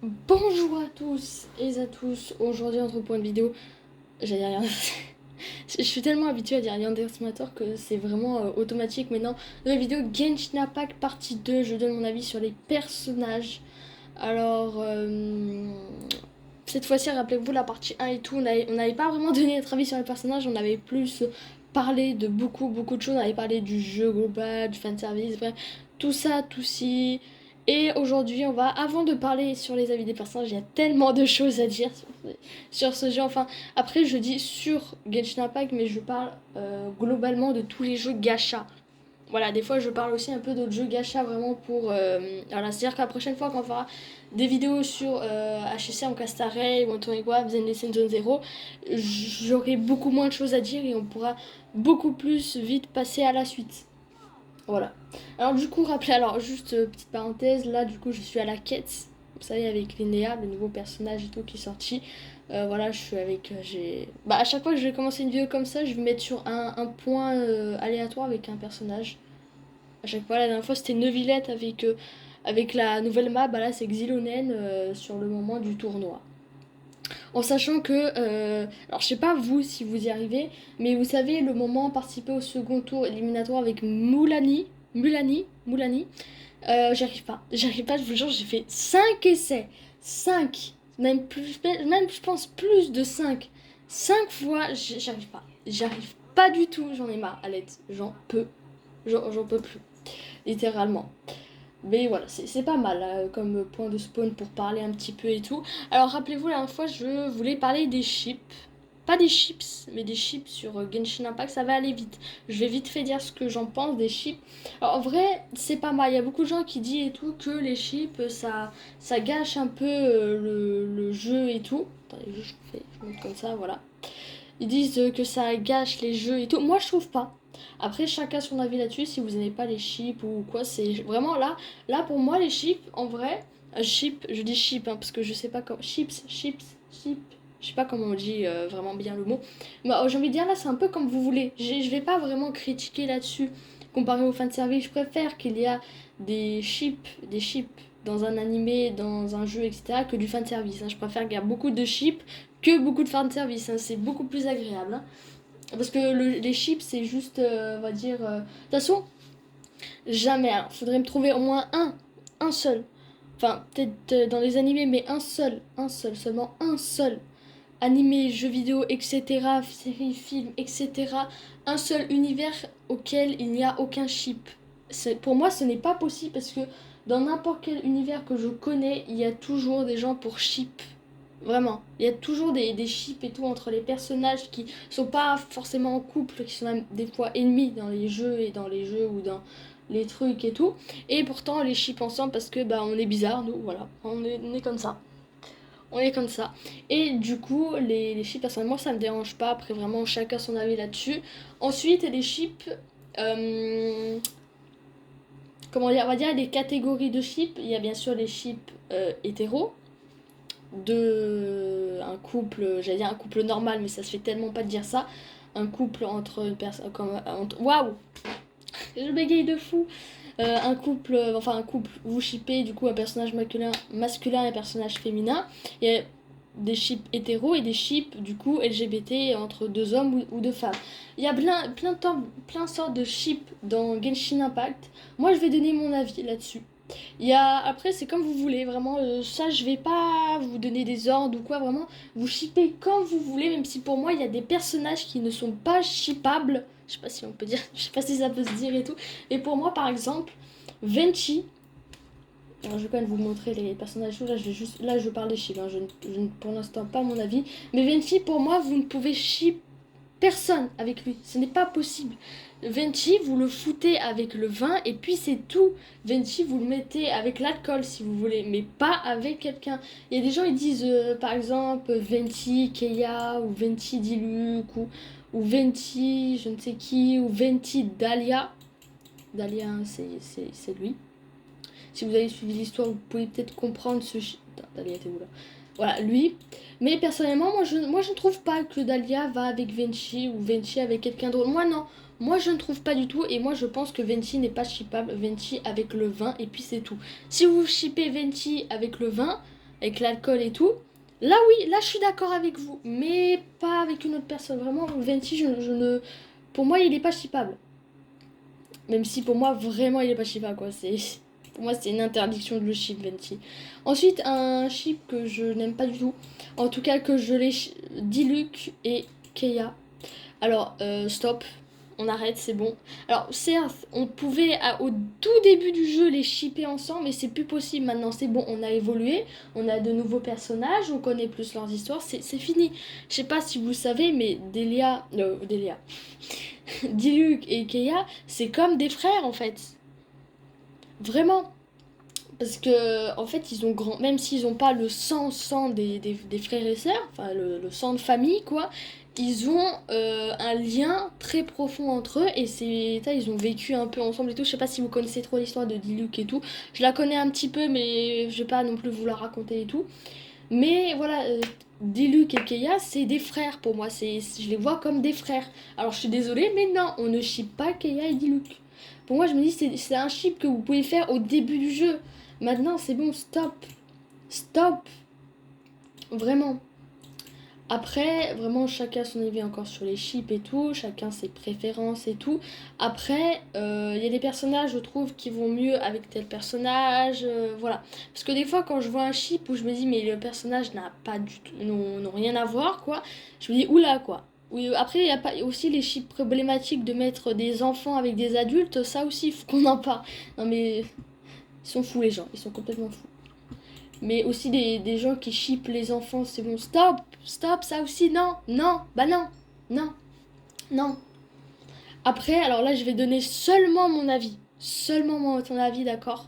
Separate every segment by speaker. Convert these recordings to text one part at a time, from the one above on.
Speaker 1: Bonjour à tous et à tous, aujourd'hui on se retrouve pour une vidéo, j'allais rien je suis tellement habituée à dire Yandere Simulator que c'est vraiment automatique maintenant. Dans la vidéo Genshin Impact partie 2, je donne mon avis sur les personnages. Alors, cette fois-ci, rappelez-vous la partie 1 et tout, on n'avait pas vraiment donné notre avis sur les personnages, on avait plus parlé de beaucoup de choses, on avait parlé du jeu global, du fanservice, bref, tout ça, tout ci. Et aujourd'hui, on va, avant de parler sur les avis des personnages, il y a tellement de choses à dire sur ce jeu. Enfin, après, je dis sur Genshin Impact, mais je parle globalement de tous les jeux gacha. Voilà, des fois, je parle aussi un peu d'autres jeux gacha vraiment pour. Voilà, c'est-à-dire que la prochaine fois qu'on fera des vidéos sur HC en Castaray, Wanton Web, Zen Lesson Zone 0, j'aurai beaucoup moins de choses à dire et on pourra beaucoup plus vite passer à la suite. Voilà. Alors du coup, rappelez, alors juste petite parenthèse, là du coup je suis à la quête, vous savez avec Linnea, le nouveau personnage et tout qui est sorti. Voilà, je suis avec, j'ai... Bah à chaque fois que je vais commencer une vidéo comme ça, je vais mettre sur un point aléatoire avec un personnage. À chaque fois, la dernière fois c'était Neuvillette avec la nouvelle map, bah là c'est Xilonen sur le moment du tournoi. En sachant que, alors je sais pas vous si vous y arrivez, mais vous savez le moment participer au second tour éliminatoire avec Moulani, j'arrive pas, je vous jure, j'ai fait 5 essais, 5 même je pense plus de 5 fois, j'arrive pas du tout, j'en ai marre, à l'aide, j'en peux plus, littéralement. Mais voilà, c'est pas mal comme point de spawn pour parler un petit peu et tout. Alors rappelez-vous, la dernière fois, je voulais parler des chips. Pas des chips, mais des chips sur Genshin Impact, ça va aller vite. Je vais vite fait dire ce que j'en pense des chips. Alors en vrai, c'est pas mal. Il y a beaucoup de gens qui disent et tout que les chips, ça gâche un peu le jeu et tout. Attendez, je monte comme ça, voilà. Ils disent que ça gâche les jeux et tout. Moi, je trouve pas. Après, chacun son avis là-dessus. Si vous n'aimez pas les chips ou quoi, c'est vraiment là pour moi, les chips, en vrai, chip, je dis chip hein, parce que je sais pas comment. Chips. Je sais pas comment on dit vraiment bien le mot. Mais j'ai envie de dire là, c'est un peu comme vous voulez. Je vais pas vraiment critiquer là-dessus. Comparé aux fanservice, je préfère qu'il y a des chips dans un animé, dans un jeu, etc., que du fanservice. Hein. Je préfère qu'il y a beaucoup de chips que beaucoup de fanservice. Hein. C'est beaucoup plus agréable. Hein. Parce que les chips, c'est juste, on va dire. De toute façon, jamais. Alors, faudrait me trouver au moins un seul. Enfin, peut-être dans les animés, mais seulement un seul. Animé, jeux vidéo, etc., séries, films, etc. Un seul univers auquel il n'y a aucun chip. Pour moi, ce n'est pas possible parce que dans n'importe quel univers que je connais, il y a toujours des gens pour chip. Vraiment. Il y a toujours des chips et tout entre les personnages qui sont pas forcément en couple, qui sont même des fois ennemis dans les jeux et dans les jeux ou dans les trucs et tout. Et pourtant, on les chip ensemble parce que bah on est bizarre, nous, voilà. On est comme ça. On est comme ça. Et du coup, les chips, personnellement, ça me dérange pas. Après, vraiment, chacun son avis là-dessus. Ensuite, les chips. euh, Comment dire, on va dire les catégories de chips. Il y a bien sûr les chips hétéros de un couple, j'allais dire un couple normal, mais ça se fait tellement pas de dire ça. Un couple entre une personne comme waouh, je bégaye de fou. Un couple, vous shippez du coup un personnage masculin et un personnage féminin. Il y a des chips hétéros et des chips du coup LGBT entre deux hommes ou deux femmes. Il y a plein de sortes de chips dans Genshin Impact. Moi je vais donner mon avis là-dessus. Après, c'est comme vous voulez, vraiment. Ça, je vais pas vous donner des ordres ou quoi, vraiment. Vous shippez comme vous voulez, même si pour moi, il y a des personnages qui ne sont pas shippables. Je sais pas si on peut dire, je sais pas si ça peut se dire et tout. Et pour moi, par exemple, Venchi. Alors, je vais quand même vous montrer les personnages. Là, je parle des chips. Hein, pour l'instant, pas mon avis. Mais Venchi, pour moi, vous ne pouvez ship personne avec lui. Ce n'est pas possible. Venti, vous le foutez avec le vin et puis c'est tout. Venti, vous le mettez avec l'alcool si vous voulez, mais pas avec quelqu'un. Il y a des gens, ils disent par exemple Venti Keia ou Venti Diluc ou Venti je ne sais qui ou Venti Dahlia. Dahlia, hein, c'est lui. Si vous avez suivi l'histoire, vous pouvez peut-être comprendre ce... Dahlia était où là? Voilà, lui. Mais personnellement, moi je ne trouve pas que Dahlia va avec Venchi ou Venchi avec quelqu'un d'autre. Moi non, moi je ne trouve pas du tout et moi je pense que Venchi n'est pas shippable. Venchi avec le vin et puis c'est tout. Si vous shippez Venchi avec le vin, avec l'alcool et tout, là oui, là je suis d'accord avec vous, mais pas avec une autre personne. Vraiment, Venti, je ne... Pour moi, il est pas shippable. Même si pour moi, vraiment, il est pas shippable, quoi. Pour moi, c'est une interdiction de le ship, Venti. Ensuite, un ship que je n'aime pas du tout. En tout cas, que je l'ai... Diluc et Keia. Alors, stop. On arrête, c'est bon. Alors, certes, on pouvait au tout début du jeu les shipper ensemble, mais c'est plus possible maintenant. C'est bon, on a évolué, on a de nouveaux personnages, on connaît plus leurs histoires, c'est fini. Je sais pas si vous savez, mais Delia, Diluc et Keia, c'est comme des frères en fait. Vraiment. Parce que, en fait, ils ont grand. Même s'ils n'ont pas le sang des frères et sœurs, enfin, le sang de famille, quoi, ils ont un lien très profond entre eux. Et ils ont vécu un peu ensemble et tout. Je sais pas si vous connaissez trop l'histoire de Diluc et tout. Je la connais un petit peu, mais je vais pas non plus vous la raconter et tout. Mais voilà, Diluc et Keia, c'est des frères pour moi. Je les vois comme des frères. Alors, je suis désolée, mais non, on ne ship pas Keia et Diluc. Pour moi, je me dis, c'est un ship que vous pouvez faire au début du jeu. Maintenant, c'est bon, stop. Stop. Vraiment. Après, vraiment, chacun son avis encore sur les chips et tout. Chacun ses préférences et tout. Après, il y a des personnages, je trouve, qui vont mieux avec tel personnage. Voilà. Parce que des fois, quand je vois un chip où je me dis, mais le personnage n'a pas du tout, n'ont rien à voir, quoi. Je me dis, oula, quoi. Oui, après, il y a pas aussi les chips problématiques de mettre des enfants avec des adultes. Ça aussi, il faut qu'on en parle. Non, mais ils sont fous, les gens. Ils sont complètement fous. Mais aussi des gens qui chippent les enfants, c'est bon, stop, stop, ça aussi, non, non, bah non, non, non. Après, alors là, je vais donner seulement mon avis, seulement mon avis, d'accord.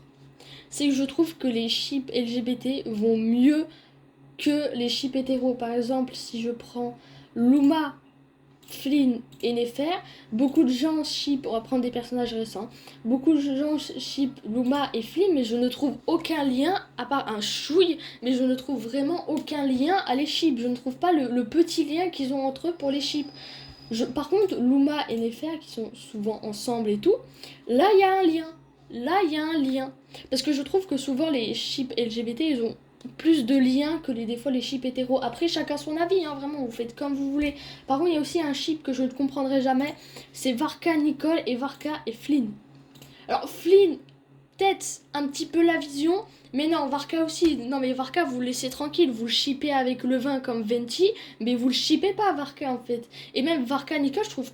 Speaker 1: C'est que je trouve que les chips LGBT vont mieux que les chips hétéros. Par exemple, si je prends Luma, Flynn et Nefer, beaucoup de gens ship, on va prendre des personnages récents, beaucoup de gens ship Luma et Flynn, mais je ne trouve aucun lien, à part un chouille, mais je ne trouve vraiment aucun lien à les ship. Je ne trouve pas le petit lien qu'ils ont entre eux pour les ship. Par contre, Luma et Nefer, qui sont souvent ensemble et tout, là il y a un lien. Là il y a un lien. Parce que je trouve que souvent les ships LGBT, ils ont plus de liens que des fois les chips hétéros. Après, chacun son avis, hein, vraiment, vous faites comme vous voulez. Par contre, il y a aussi un chip que je ne comprendrai jamais, c'est Varka Nicole et Varka et Flynn. Alors, Flynn, peut-être un petit peu la vision, mais non, Varka aussi. Non, mais Varka, vous le laissez tranquille, vous le shippez avec le vin comme Venti, mais vous le shippez pas, Varka, en fait. Et même Varka Nicole, je trouve,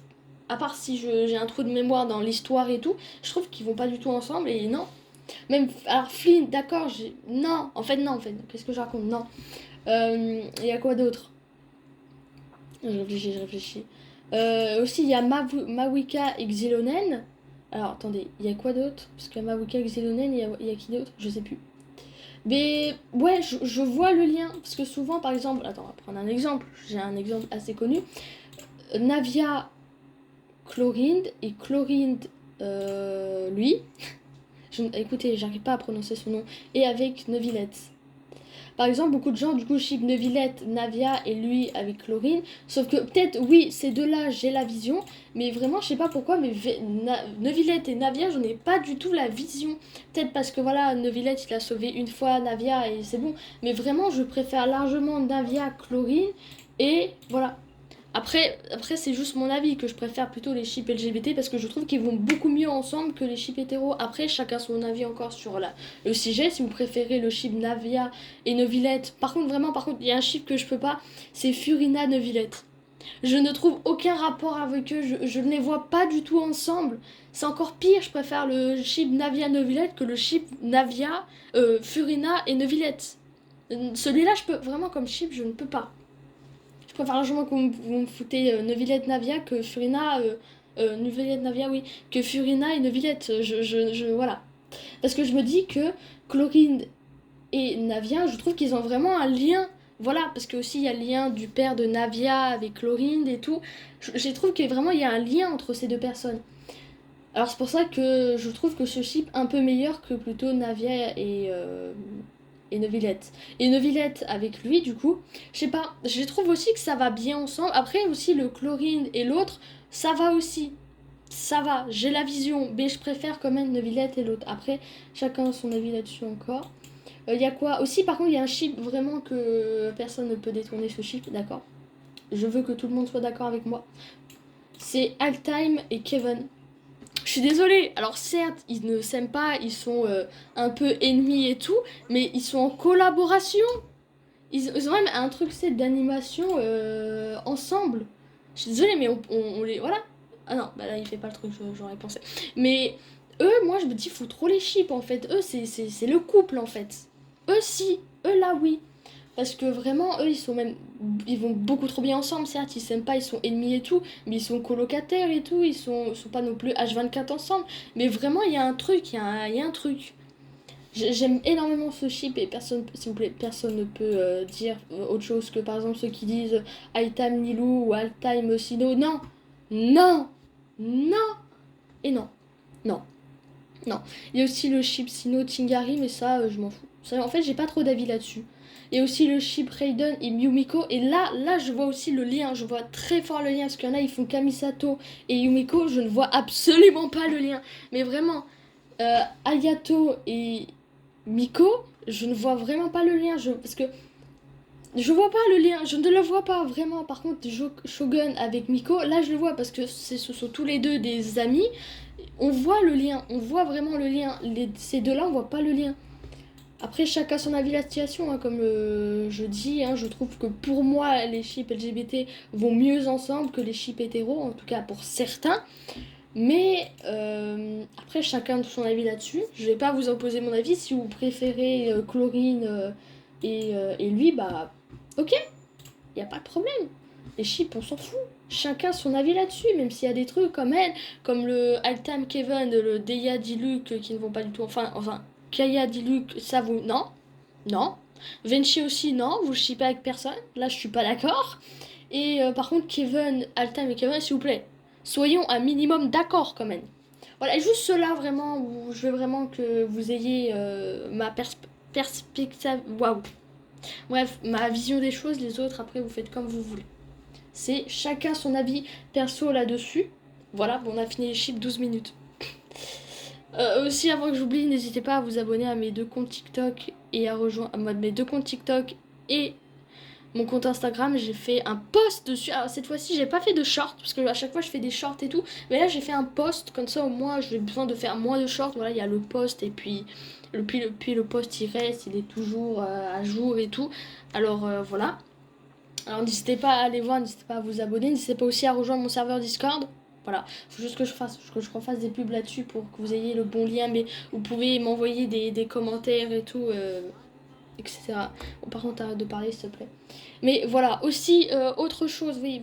Speaker 1: à part si j'ai un trou de mémoire dans l'histoire et tout, je trouve qu'ils vont pas du tout ensemble, et non, même, alors Flynn, d'accord, non, en fait, non, en fait, qu'est-ce que je raconte? Non. Il y a quoi d'autre? Je réfléchis. Aussi, il y a Mawika et Xilonen. Alors, attendez, il y a quoi d'autre? Parce qu'il y a Mawika et Xilonen, il y a qui d'autre? Je sais plus. Mais, ouais, je vois le lien. Parce que souvent, par exemple, attends, on va prendre un exemple. J'ai un exemple assez connu. Navia, Chlorinde, et Chlorinde, lui. Écoutez, j'arrive pas à prononcer son nom. Et avec Neuvillette. Par exemple, beaucoup de gens, du coup, ship Neuvillette, Navia et lui avec Chlorine. Sauf que peut-être, oui, ces deux-là, j'ai la vision. Mais vraiment, je sais pas pourquoi, mais Neuvillette et Navia, j'en ai pas du tout la vision. Peut-être parce que voilà, Neuvillette, il a sauvé une fois Navia et c'est bon. Mais vraiment, je préfère largement Navia, Chlorine. Et voilà. Après c'est juste mon avis que je préfère plutôt les chips LGBT parce que je trouve qu'ils vont beaucoup mieux ensemble que les chips hétéros. Après, chacun son avis encore sur le sujet. Si vous préférez le chip Navia et Neuvillette. Par contre, vraiment, il y a un chip que je peux pas, c'est Furina Neuvillette. Je ne trouve aucun rapport avec eux, je ne les vois pas du tout ensemble. C'est encore pire, je préfère le chip Navia Neuvillette que le chip Navia, Furina et Neuvillette. Celui-là, je peux vraiment comme chip, je ne peux pas. Je préfère largement que vous me foutez Neuvillette Navia que Furina. Neuvillette Navia, oui. Que Furina et Neuvillette. Voilà. Parce que je me dis que Chlorinde et Navia, je trouve qu'ils ont vraiment un lien. Voilà, parce que aussi il y a le lien du père de Navia avec Chlorinde et tout. Je trouve que vraiment il y a un lien entre ces deux personnes. Alors c'est pour ça que je trouve que ce chip un peu meilleur que plutôt Navia et Neuvillette. Et Neuvillette avec lui, du coup, je sais pas, je trouve aussi que ça va bien ensemble. Après aussi le Chlorine et l'autre, ça va aussi. Ça va, j'ai la vision, mais je préfère quand même Neuvillette et l'autre. Après, chacun a son avis là-dessus encore. Il y a quoi aussi, par contre, il y a un ship vraiment que personne ne peut détourner ce ship, d'accord. Je veux que tout le monde soit d'accord avec moi. C'est Altime et Kevin. Je suis désolée, alors certes, ils ne s'aiment pas, ils sont un peu ennemis et tout, mais ils sont en collaboration. Ils ont même un truc, c'est d'animation ensemble. Je suis désolée, mais on les. Voilà. Ah non, bah là, il fait pas le truc, j'aurais pensé. Mais eux, moi, je me dis, faut trop les chips en fait. Eux, c'est le couple en fait. Eux, si. Eux, là, oui. Parce que vraiment, eux, ils sont même. Ils vont beaucoup trop bien ensemble, certes, ils s'aiment pas, ils sont ennemis et tout, mais ils sont colocataires et tout, ils sont pas non plus H24 ensemble. Mais vraiment, il y a un truc, il y a un truc. J'aime énormément ce chip et personne, s'il vous plaît, personne ne peut dire autre chose que par exemple ceux qui disent Altime Nilou ou Altime Sino. Non, non, non et non, non, non. Il y a aussi le chip Sino Tingari, mais ça, je m'en fous. Ça, en fait, j'ai pas trop d'avis là-dessus. Il y a aussi le chip Raiden et Yumiko. Et là, je vois aussi le lien. Je vois très fort le lien. Parce qu'il y en a, ils font Kamisato et Yumiko. Je ne vois absolument pas le lien. Mais vraiment, Ayato et Miko, je ne vois vraiment pas le lien. Parce que je vois pas le lien. Je ne le vois pas vraiment. Par contre, Shogun avec Miko, là, je le vois. Parce que ce sont tous les deux des amis. On voit le lien. On voit vraiment le lien. Ces deux-là, on voit pas le lien. Après, chacun son avis la situation, hein, comme je dis, hein, je trouve que pour moi, les chips LGBT vont mieux ensemble que les chips hétéros, en tout cas pour certains. Mais après, chacun son avis là-dessus. Je vais pas vous imposer mon avis. Si vous préférez Chlorine et lui, bah ok, y a pas de problème. Les chips, on s'en fout. Chacun son avis là-dessus, même s'il y a des trucs comme elle, comme le Altam Kevin, le Deya Diluc qui ne vont pas du tout. Enfin, Kaya Diluc, ça vous. Non, non. Venchi aussi, non, vous shippez avec personne. Là, je suis pas d'accord. Et par contre, Kevin, Altam et Kevin, s'il vous plaît, soyons un minimum d'accord quand même. Voilà, juste cela vraiment, où je veux vraiment que vous ayez ma perspective. Waouh! Bref, ma vision des choses, les autres, après, vous faites comme vous voulez. C'est chacun son avis perso là-dessus. Voilà, bon, on a fini les chips 12 minutes. Aussi, avant que j'oublie, n'hésitez pas à vous abonner à mes deux comptes TikTok et à rejoindre mes deux comptes TikTok et mon compte Instagram. J'ai fait un post dessus. Alors cette fois-ci, j'ai pas fait de short parce que à chaque fois je fais des shorts et tout. Mais là, j'ai fait un post comme ça au moins, j'ai besoin de faire moins de shorts. Voilà, il y a le post et puis le post il reste, il est toujours à jour et tout. Alors voilà. Alors n'hésitez pas à aller voir, n'hésitez pas à vous abonner, n'hésitez pas aussi à rejoindre mon serveur Discord. Voilà, faut juste que je refasse des pubs là-dessus pour que vous ayez le bon lien, mais vous pouvez m'envoyer des commentaires et tout, etc. Bon, par contre, arrête de parler s'il te plaît. Mais voilà, aussi, autre chose, oui.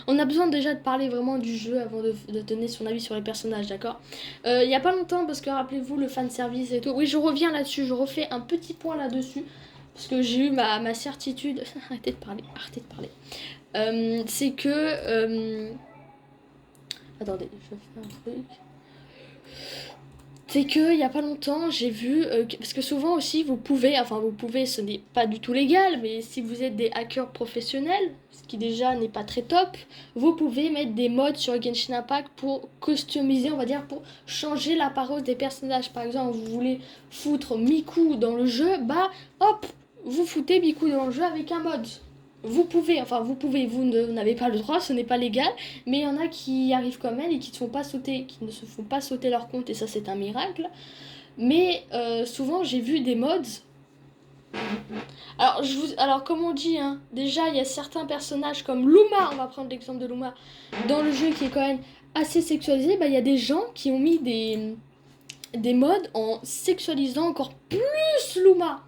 Speaker 1: On a besoin déjà de parler vraiment du jeu avant de donner son avis sur les personnages, d'accord. Il y a pas longtemps, parce que rappelez-vous, le fanservice et tout. Oui, je reviens là-dessus, je refais un petit point là-dessus. Parce que j'ai eu ma certitude. Arrêtez de parler, arrêtez de parler. C'est que. Attendez, je vais faire un truc. C'est que il y a pas longtemps, j'ai vu parce que souvent aussi vous pouvez, ce n'est pas du tout légal, mais si vous êtes des hackers professionnels, ce qui déjà n'est pas très top, vous pouvez mettre des mods sur Genshin Impact pour customiser, on va dire, pour changer l'apparence des personnages. Par exemple, vous voulez foutre Miku dans le jeu, bah hop, vous foutez Miku dans le jeu avec un mod. Vous n'avez pas le droit, ce n'est pas légal, mais il y en a qui y arrivent quand même et qui ne se font pas sauter leur compte, et ça c'est un miracle. Mais souvent j'ai vu des mods. Alors comme on dit, hein, déjà il y a certains personnages comme Luma, on va prendre l'exemple de Luma, dans le jeu qui est quand même assez sexualisé, bah il y a des gens qui ont mis des mods en sexualisant encore plus Luma.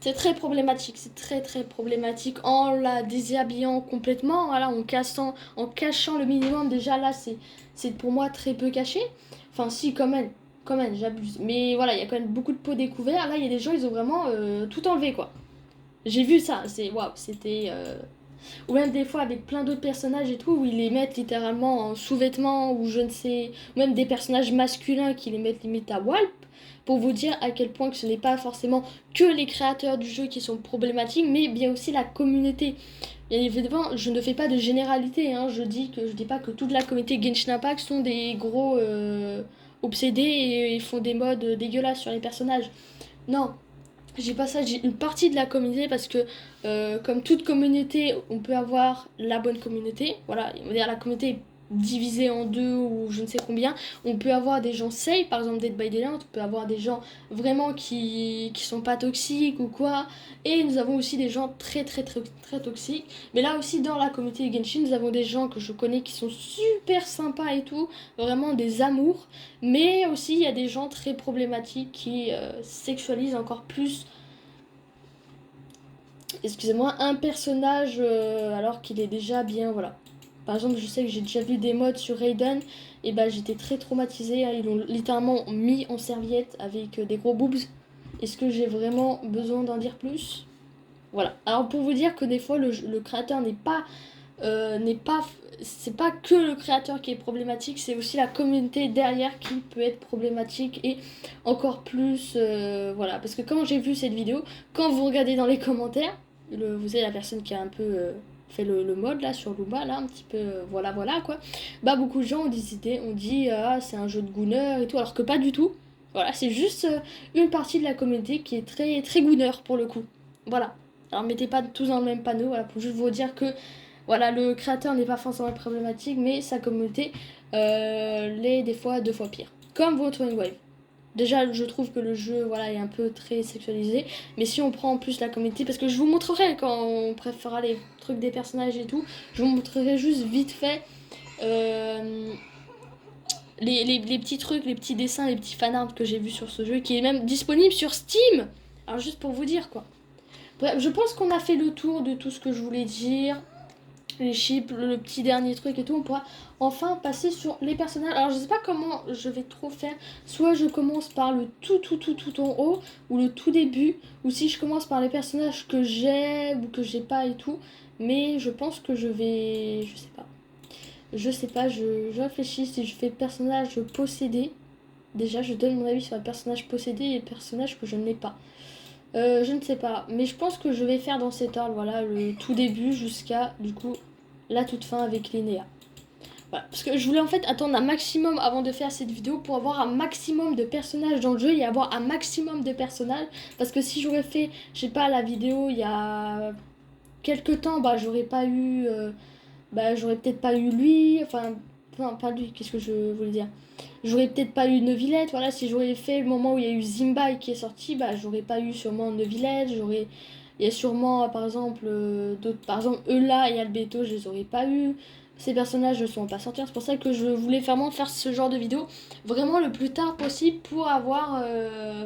Speaker 1: C'est très problématique, c'est très très problématique en la déshabillant complètement, voilà, en cachant le minimum. Déjà là, c'est pour moi très peu caché. Enfin, si, quand même, j'abuse. Mais voilà, il y a quand même beaucoup de peau découvert. Là, il y a des gens, ils ont vraiment tout enlevé, quoi. J'ai vu ça, waouh, c'était. Ou même des fois avec plein d'autres personnages et tout, où ils les mettent littéralement en sous-vêtements, ou je ne sais. Ou même des personnages masculins qui les mettent limite à Walp, pour vous dire à quel point que ce n'est pas forcément que les créateurs du jeu qui sont problématiques, mais bien aussi la communauté. Bien évidemment, je ne fais pas de généralité, hein, je dis pas que toute la communauté Genshin Impact sont des gros. obsédés et ils font des modes dégueulasses sur les personnages. Non, j'ai pas ça, j'ai une partie de la communauté parce que comme toute communauté, on peut avoir la bonne communauté. Voilà, on va dire la communauté est divisée en deux ou je ne sais combien. On peut avoir des gens safe, par exemple Dead by Daylight, on peut avoir des gens vraiment qui sont pas toxiques ou quoi. Et nous avons aussi des gens très toxiques. Mais là aussi dans la communauté de Genshin, nous avons des gens que je connais qui sont super sympas et tout, vraiment des amours. Mais aussi il y a des gens très problématiques qui sexualisent encore plus, excusez-moi, un personnage alors qu'il est déjà bien, voilà. Par exemple, je sais que j'ai déjà vu des mods sur Raiden, et bah j'étais très traumatisée, hein. Ils l'ont littéralement mis en serviette avec des gros boobs. Est-ce que j'ai vraiment besoin d'en dire plus? Voilà. Alors pour vous dire que des fois le créateur n'est pas c'est pas que le créateur qui est problématique, c'est aussi la communauté derrière qui peut être problématique et encore plus voilà, parce que quand j'ai vu cette vidéo, quand vous regardez dans les commentaires, vous avez la personne qui a un peu fait le mode là sur Luma là un petit peu voilà quoi, bah beaucoup de gens ont dit ah c'est un jeu de gooner et tout, alors que pas du tout. Voilà, c'est juste une partie de la communauté qui est très gooner pour le coup. Voilà. Alors mettez pas tous dans le même panneau, voilà, pour juste vous dire que voilà, le créateur n'est pas forcément problématique, mais sa communauté l'est des fois deux fois pire. Comme votre Wave. Déjà, je trouve que le jeu voilà, est un peu très sexualisé, mais si on prend en plus la communauté, parce que je vous montrerai quand on préférera les trucs des personnages et tout, je vous montrerai juste vite fait les petits trucs, les petits dessins, les petits fanarts que j'ai vus sur ce jeu, qui est même disponible sur Steam. Alors juste pour vous dire quoi. Bref, je pense qu'on a fait le tour de tout ce que je voulais dire. Les chips, le petit dernier truc et tout, on pourra enfin passer sur les personnages. Alors je sais pas comment je vais trop faire. Soit je commence par le tout en haut, ou le tout début, ou si je commence par les personnages que j'ai ou que j'ai pas et tout. Mais je pense que je vais... Je sais pas. Je réfléchis si je fais personnage possédé. Déjà, je donne mon avis sur le personnage possédé et le personnage que je n'ai pas. Je ne sais pas, mais je pense que je vais faire dans cet ordre, voilà, le tout début jusqu'à, du coup, la toute fin avec Linnea. Voilà, parce que je voulais en fait attendre un maximum avant de faire cette vidéo pour avoir un maximum de personnages dans le jeu et avoir un maximum de personnages. Parce que si j'aurais fait, je sais pas, la vidéo il y a quelques temps, bah j'aurais pas eu... bah j'aurais peut-être pas eu lui, enfin... Non, pas lui, qu'est-ce que je voulais dire? J'aurais peut-être pas eu Neuvillette, voilà, si j'aurais fait le moment où il y a eu Zimbai qui est sorti, bah j'aurais pas eu sûrement Neuvillette, j'aurais... Il y a sûrement, par exemple, d'autres... Par exemple, Eula et Albedo, je les aurais pas eu. Ces personnages ne sont pas sortis, c'est pour ça que je voulais vraiment faire ce genre de vidéo vraiment le plus tard possible pour avoir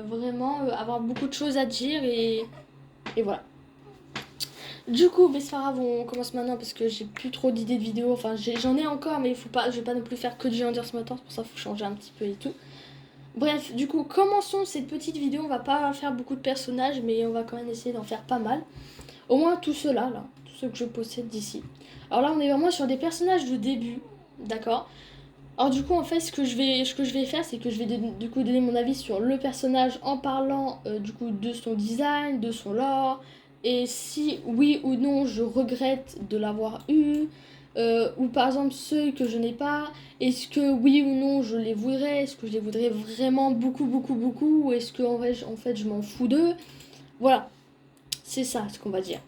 Speaker 1: vraiment avoir beaucoup de choses à dire et voilà. Du coup, Besfara, on commence maintenant parce que j'ai plus trop d'idées de vidéos. Enfin, j'en ai encore, mais faut pas, je vais pas non plus faire que du Under ce matin. C'est pour ça qu'il faut changer un petit peu et tout. Bref, du coup, commençons cette petite vidéo. On va pas faire beaucoup de personnages, mais on va quand même essayer d'en faire pas mal. Au moins tous ceux-là, là, tous ceux que je possède d'ici. Alors là, on est vraiment sur des personnages de début, d'accord. Alors du coup, en fait, ce que je vais faire, c'est que je vais du coup donner mon avis sur le personnage en parlant du coup de son design, de son lore, et si oui ou non je regrette de l'avoir eu, ou par exemple ceux que je n'ai pas, est-ce que oui ou non je les voudrais, est-ce que je les voudrais vraiment beaucoup, ou est-ce que en fait je m'en fous d'eux. Voilà, c'est ça ce qu'on va dire.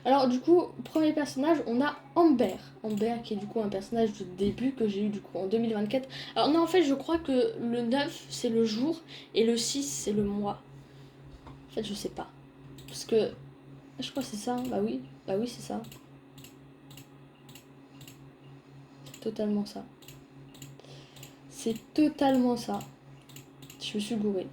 Speaker 1: Alors du coup, premier personnage, on a Amber. Amber qui est du coup un personnage de début que j'ai eu du coup en 2024. Alors non, en fait, je crois que le 9 c'est le jour et le 6 c'est le mois. En fait, je sais pas. Parce que je crois que c'est ça. Bah oui, c'est ça. C'est totalement ça. C'est totalement ça. Je me suis gourée.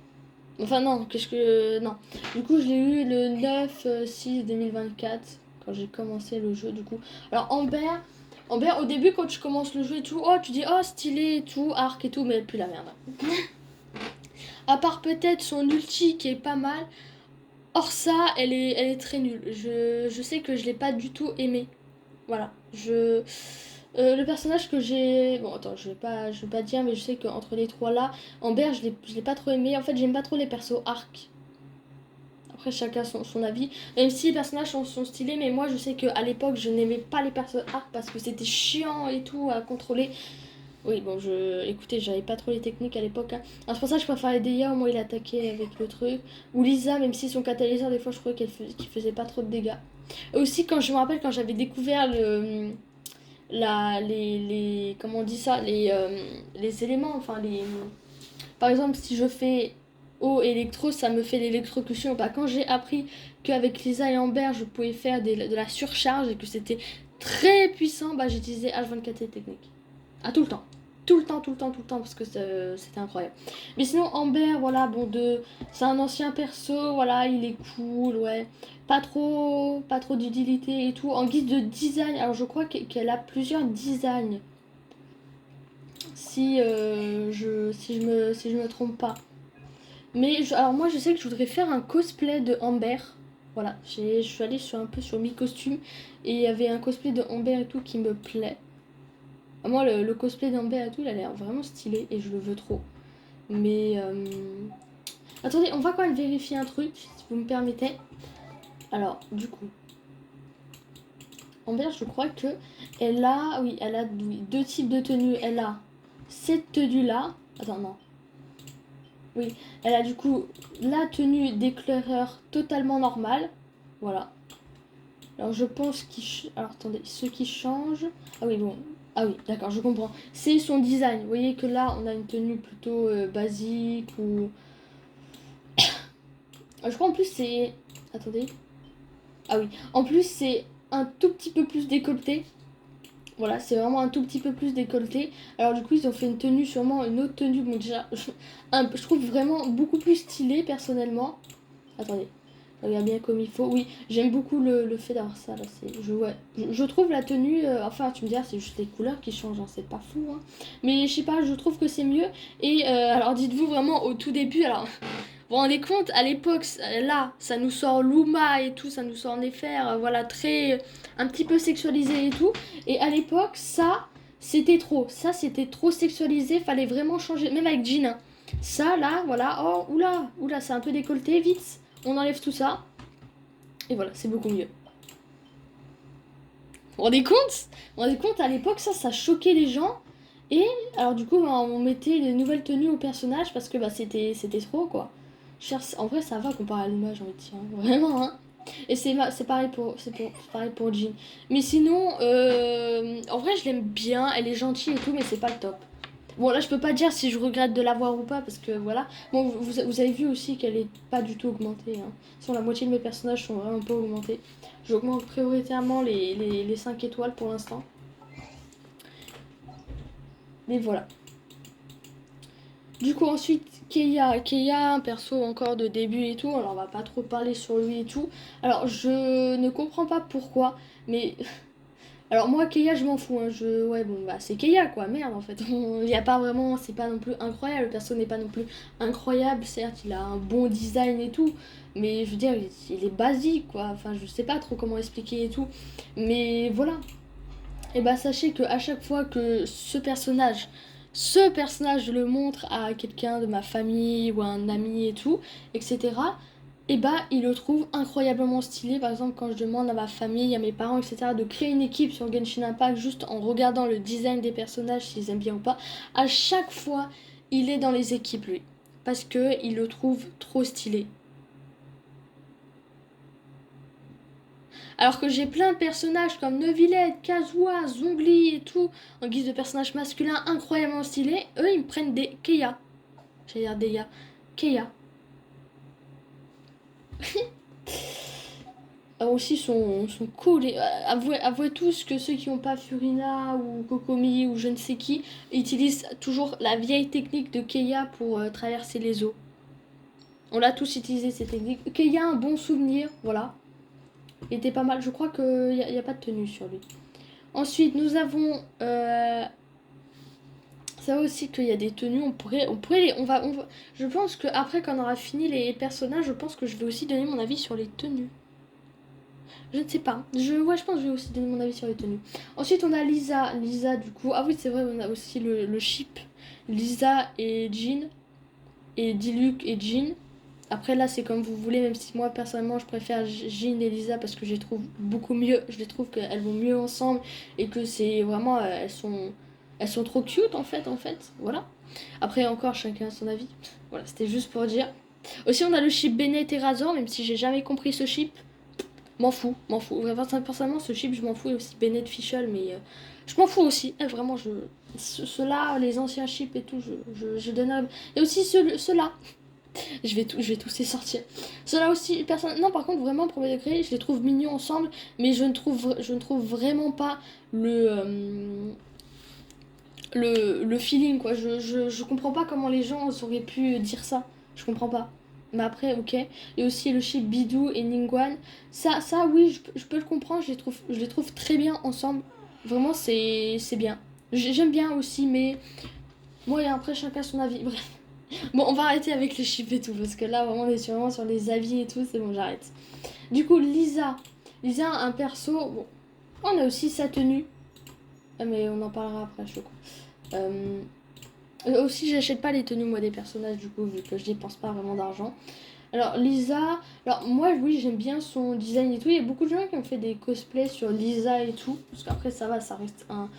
Speaker 1: Enfin non, qu'est-ce que... Non. Du coup, je l'ai eu le 9/6/2024 quand j'ai commencé le jeu du coup. Alors Amber, au début quand tu commences le jeu et tout, oh tu dis oh stylé et tout, arc et tout, mais elle pue la merde. À part peut-être son ulti qui est pas mal, hors ça, elle est très nulle. Je sais que je l'ai pas du tout aimé. Voilà. Le personnage que j'ai... Bon attends, je vais pas dire, mais je sais qu'entre les trois là, Amber je l'ai pas trop aimé. En fait j'aime pas trop les persos arc. Après, chacun son avis. Même si les personnages sont stylés, mais moi, je sais qu'à l'époque, je n'aimais pas les personnages arc parce que c'était chiant et tout à contrôler. Oui, bon, écoutez, j'avais pas trop les techniques à l'époque, hein. Alors, c'est pour ça que je préférais Deya, au moins il attaquait avec le truc. Ou Lisa, même si son catalyseur, des fois, je trouvais qu'il faisait pas trop de dégâts. Et aussi, quand je me rappelle, quand j'avais découvert comment on dit ça, les éléments, enfin, par exemple, si je fais eau électro, ça me fait l'électrocution. Bah, quand j'ai appris qu'avec Lisa et Amber, je pouvais faire de la surcharge et que c'était très puissant, bah, j'utilisais H24 cette technique. À tout le temps. Tout le temps, tout le temps, tout le temps, parce que c'était incroyable. Mais sinon, Amber, voilà, bon, c'est un ancien perso, voilà, il est cool, ouais. Pas trop d'utilité et tout. En guise de design, alors je crois qu'elle a plusieurs designs. Si je me trompe pas. Mais alors moi je sais que je voudrais faire un cosplay de Amber. Voilà, je suis allée un peu sur mi costume et il y avait un cosplay de Amber et tout qui me plaît. Moi le cosplay d'Amber et tout il a l'air vraiment stylé et je le veux trop. Mais attendez, on va quand même vérifier un truc si vous me permettez. Alors du coup, Amber je crois que elle a oui, deux types de tenues. Elle a cette tenue là. Attends non. Oui, elle a du coup la tenue d'éclaireur totalement normale. Voilà. Alors je pense alors attendez, ce qui change... Ah oui, bon. Ah oui, d'accord, je comprends. C'est son design. Vous voyez que là, on a une tenue plutôt basique ou... Je crois en plus c'est... Attendez. Ah oui. En plus c'est un tout petit peu plus décolleté. Voilà, c'est vraiment un tout petit peu plus décolleté. Alors du coup, ils ont fait une tenue, sûrement une autre tenue. Bon déjà, je trouve vraiment beaucoup plus stylée personnellement. Attendez. Regarde bien comme il faut. Oui, j'aime beaucoup le fait d'avoir ça là. Ouais. Je trouve la tenue. Enfin, tu me diras, c'est juste les couleurs qui changent, hein, c'est pas fou. Hein. Mais je sais pas, je trouve que c'est mieux. Et alors, dites-vous vraiment au tout début. Alors, vous vous rendez compte, à l'époque, là, ça nous sort Luma et tout, ça nous sort Néfer, voilà, très. Un petit peu sexualisé et tout. Et à l'époque, ça, c'était trop. Ça, c'était trop sexualisé. Fallait vraiment changer. Même avec Jean. Hein. Ça, là, voilà. Oh, oula, c'est un peu décolleté, vite. On enlève tout ça. Et voilà, c'est beaucoup mieux. Vous vous rendez compte? Vous vous rendez compte, à l'époque, ça choquait les gens. Et alors du coup, on mettait les nouvelles tenues aux personnages parce que bah, c'était trop, quoi. En vrai, ça va comparé à l'image, j'ai envie de dire. Vraiment, hein. Et c'est pareil c'est pareil pour Jean. Mais sinon, en vrai, je l'aime bien. Elle est gentille et tout, mais c'est pas le top. Bon, là, je peux pas dire si je regrette de l'avoir ou pas, parce que voilà. Bon, vous avez vu aussi qu'elle est pas du tout augmentée. Hein. Sinon, la moitié de mes personnages sont vraiment pas augmentés. J'augmente prioritairement les 5 étoiles pour l'instant. Mais voilà. Du coup, ensuite, Keia, un perso encore de début et tout. Alors, on va pas trop parler sur lui et tout. Alors, je ne comprends pas pourquoi, mais alors moi Keia je m'en fous hein. Ouais bon bah c'est Keia quoi, merde en fait. Il y a pas vraiment, c'est pas non plus incroyable, le perso n'est pas non plus incroyable, certes il a un bon design et tout, mais je veux dire il est basique quoi, enfin je sais pas trop comment expliquer et tout, mais voilà. Et bah sachez que à chaque fois que ce personnage je le montre à quelqu'un de ma famille ou à un ami et tout, etc. Et bah il le trouve incroyablement stylé. Par exemple quand je demande à ma famille, à mes parents, etc. de créer une équipe sur Genshin Impact juste en regardant le design des personnages, s'ils aiment bien ou pas, à chaque fois il est dans les équipes lui. Parce que il le trouve trop stylé. Alors que j'ai plein de personnages comme Neuvillette, Kazuha, Zongli et tout, en guise de personnages masculins incroyablement stylés, eux ils me prennent des Keia. J'allais dire Deia. Keia. Alors aussi sont cool. Et, avouez tous que ceux qui n'ont pas Furina ou Kokomi ou je ne sais qui utilisent toujours la vieille technique de Keia pour traverser les eaux. On l'a tous utilisé cette technique. Keia, un bon souvenir, voilà. Il était pas mal. Je crois qu'il n'y a pas de tenue sur lui. Ensuite, nous avons. Ça aussi qu'il y a des tenues. Je pense que après qu'on aura fini les personnages, je pense que je vais aussi donner mon avis sur les tenues. Je ne sais pas. Je pense que je vais aussi donner mon avis sur les tenues. Ensuite, on a Lisa. Lisa, du coup. Ah oui, c'est vrai, on a aussi le ship. Lisa et Jean. Et Diluc et Jean. Après, là, c'est comme vous voulez, même si moi, personnellement, je préfère Jean et Lisa parce que je les trouve beaucoup mieux. Je les trouve qu'elles vont mieux ensemble et que c'est vraiment. elles sont trop cute en fait, voilà. Après encore, chacun a son avis. Voilà, c'était juste pour dire. Aussi, on a le ship Bennett et Razor, même si j'ai jamais compris ce ship. M'en fous. Vraiment, personnellement, ce chip, je m'en fous. Et aussi Bennett Fischl, mais je m'en fous aussi. Vraiment, ceux-là, les anciens chips et tout, je donne. Et aussi ceux-là. Je vais tous les sortir. Ceux-là aussi, personne. Non, par contre, vraiment, premier degré, je les trouve mignons ensemble, mais je ne trouve vraiment pas le feeling, quoi. Je comprends pas comment les gens auraient pu dire ça. Je comprends pas. Mais après, ok. Et aussi le chip Bidou et Ningguang. Ça oui, je peux le comprendre. Je les trouve très bien ensemble. Vraiment, c'est bien. J'aime bien aussi, mais moi, et après, chacun son avis. Bref. Bon, on va arrêter avec les chips et tout. Parce que là, vraiment, on est vraiment sur les avis et tout. C'est bon, j'arrête. Du coup, Lisa. Lisa, un perso. Bon, on a aussi sa tenue. Ah, mais on en parlera après, je crois. Aussi, j'achète pas les tenues, moi, des personnages, du coup, vu que je dépense pas vraiment d'argent. Alors, Lisa, alors moi, oui, j'aime bien son design et tout. Il y a beaucoup de gens qui ont fait des cosplays sur Lisa et tout. Parce qu'après, ça va, ça reste un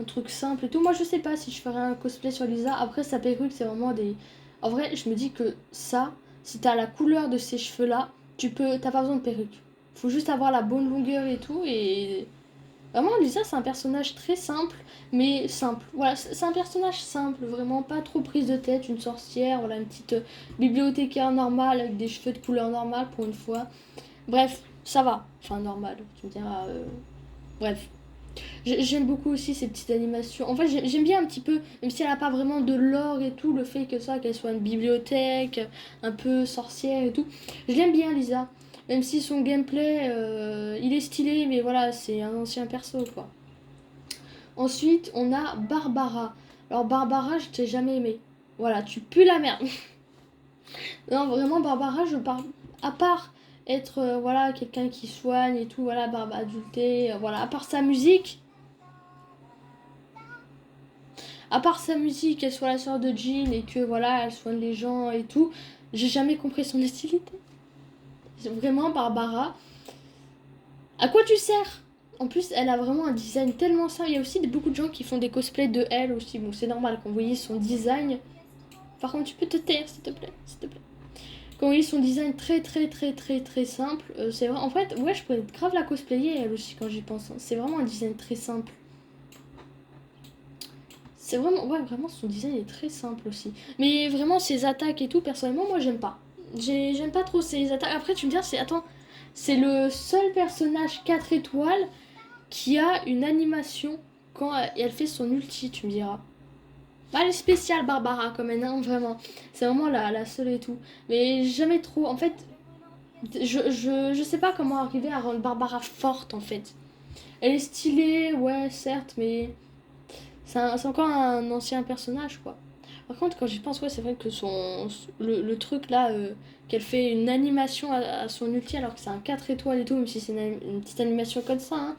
Speaker 1: truc simple et tout. Moi, je sais pas si je ferais un cosplay sur Lisa. Après, sa perruque, c'est vraiment des. En vrai, je me dis que ça, si t'as la couleur de ces cheveux-là, t'as pas besoin de perruque. Faut juste avoir la bonne longueur et tout. Et vraiment, Lisa, c'est un personnage très simple, mais simple. Voilà, c'est un personnage simple, vraiment pas trop prise de tête, une sorcière, voilà, une petite bibliothécaire normale avec des cheveux de couleur normale pour une fois. Bref, ça va. Enfin, normal, tu me diras. Bref. J'aime beaucoup aussi ces petites animations. En fait, j'aime bien un petit peu, même si elle a pas vraiment de lore et tout, le fait que ça, qu'elle soit une bibliothèque, un peu sorcière et tout. Je l'aime bien, Lisa. Même si son gameplay, il est stylé, mais voilà, c'est un ancien perso, quoi. Ensuite, on a Barbara. Alors, Barbara, je t'ai jamais aimé. Voilà, tu pues la merde. Non, vraiment, Barbara, à part être, voilà, quelqu'un qui soigne et tout, voilà, barbe adultée, voilà, à part sa musique, elle soit la sœur de Jean et que, voilà, elle soigne les gens et tout, j'ai jamais compris son utilité. Vraiment, Barbara, à quoi tu sers? En plus, elle a vraiment un design tellement simple. Il y a aussi beaucoup de gens qui font des cosplays de elle aussi. Bon, c'est normal quand vous voyez son design. Par contre, tu peux te taire, s'il te plaît, s'il te plaît. Quand vous voyez son design très simple, c'est vrai. En fait, ouais, je pourrais grave la cosplayer elle aussi quand j'y pense. Hein. C'est vraiment un design très simple. C'est vraiment, ouais, vraiment son design est très simple aussi. Mais vraiment ses attaques et tout, personnellement, moi j'aime pas. J'aime pas trop ses attaques. Après, tu me dis, attends, c'est le seul personnage 4 étoiles qui a une animation quand elle fait son ulti, tu me diras. Bah, elle est spéciale, Barbara, comme elle, hein, vraiment. C'est vraiment la seule et tout. Mais jamais trop. En fait, je sais pas comment arriver à rendre Barbara forte, en fait. Elle est stylée, ouais, certes, mais c'est encore un ancien personnage, quoi. Par contre, quand j'y pense, ouais, c'est vrai que le truc là, qu'elle fait une animation à son ulti alors que c'est un 4 étoiles et tout, même si c'est une petite animation comme ça, hein,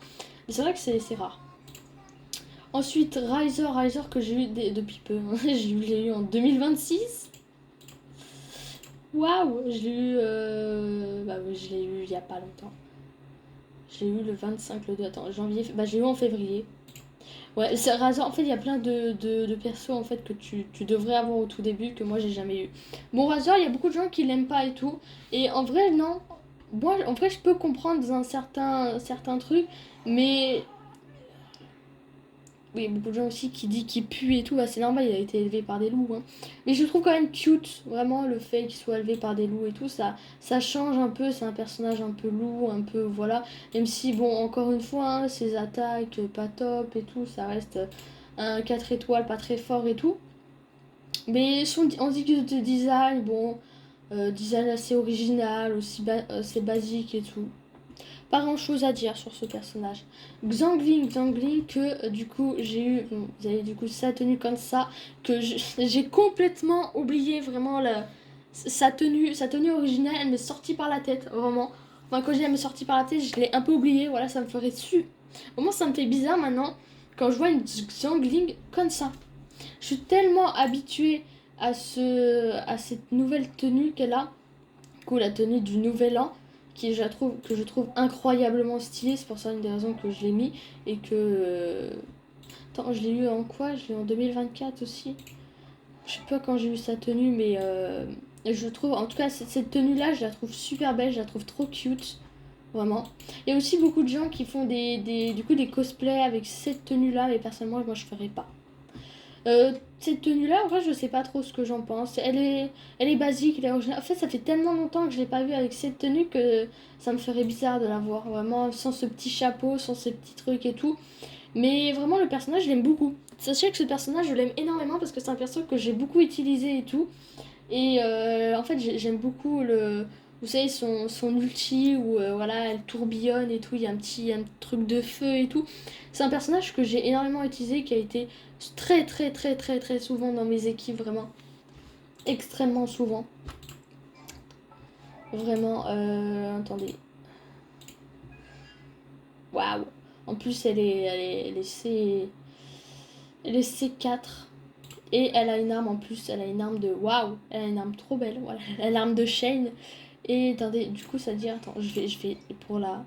Speaker 1: c'est vrai que c'est rare. Ensuite, Riser que j'ai eu depuis peu. Hein. J'ai eu en 2026. Waouh, bah oui, je l'ai eu il y a pas longtemps. Je l'ai eu le 25, le 2, attends, janvier. Bah, j'ai eu en février. Ouais, c'est Riser. En fait, il y a plein de persos en fait que tu devrais avoir au tout début que moi j'ai jamais eu. Bon, Riser, il y a beaucoup de gens qui l'aiment pas et tout. Et en vrai, non. Moi, en vrai, je peux comprendre dans un certain truc, mais oui, il y a beaucoup de gens aussi qui disent qu'il pue et tout, bah c'est normal, il a été élevé par des loups. Hein. Mais je le trouve quand même cute, vraiment, le fait qu'il soit élevé par des loups et tout, ça change un peu, c'est un personnage un peu loup, un peu, voilà. Même si, bon, encore une fois, hein, ses attaques, pas top et tout, ça reste un 4 étoiles, pas très fort et tout. Mais on dit que de design, bon, design assez original, aussi c'est basique et tout. Pas grand chose à dire sur ce personnage. Xangling que du coup j'ai eu, bon, vous avez du coup sa tenue comme ça, que j'ai complètement oublié vraiment sa tenue originale, elle m'est sortie par la tête, vraiment. Enfin, quand j'ai elle m'est sortie par la tête, je l'ai un peu oublié, voilà, ça me ferait dessus. Vraiment, ça me fait bizarre maintenant quand je vois une Xangling comme ça. Je suis tellement habituée à cette nouvelle tenue qu'elle a, du coup, la tenue du nouvel an que je trouve incroyablement stylée. C'est pour ça une des raisons que je l'ai mis et que. Attends, je l'ai eu en quoi? Je l'ai eu en 2024 aussi. Je sais pas quand j'ai eu sa tenue, mais je trouve, en tout cas, cette tenue-là, je la trouve super belle, je la trouve trop cute. Vraiment. Il y a aussi beaucoup de gens qui font du coup, des cosplays avec cette tenue-là, mais personnellement, moi, je ferais pas. Cette tenue-là, en vrai, je sais pas trop ce que j'en pense. Elle est basique, elle est originale. En fait, ça fait tellement longtemps que je l'ai pas vue avec cette tenue que ça me ferait bizarre de la voir. Vraiment, sans ce petit chapeau, sans ces petits trucs et tout. Mais vraiment, le personnage, je l'aime beaucoup. Sachez que ce personnage, je l'aime énormément parce que c'est un perso que j'ai beaucoup utilisé et tout. Et en fait, j'aime beaucoup vous savez, son ulti où voilà, elle tourbillonne et tout. Il y a un truc de feu et tout. C'est un personnage que j'ai énormément utilisé, qui a été très, très, très, très, très souvent dans mes équipes, vraiment. Extrêmement souvent. Vraiment, attendez. Waouh! En plus, elle est C4. Et elle a une arme en plus, elle a une arme de waouh, elle a une arme trop belle, voilà, elle a l'arme de Shane. Et attendez, du coup ça dit, attends, je vais pour la...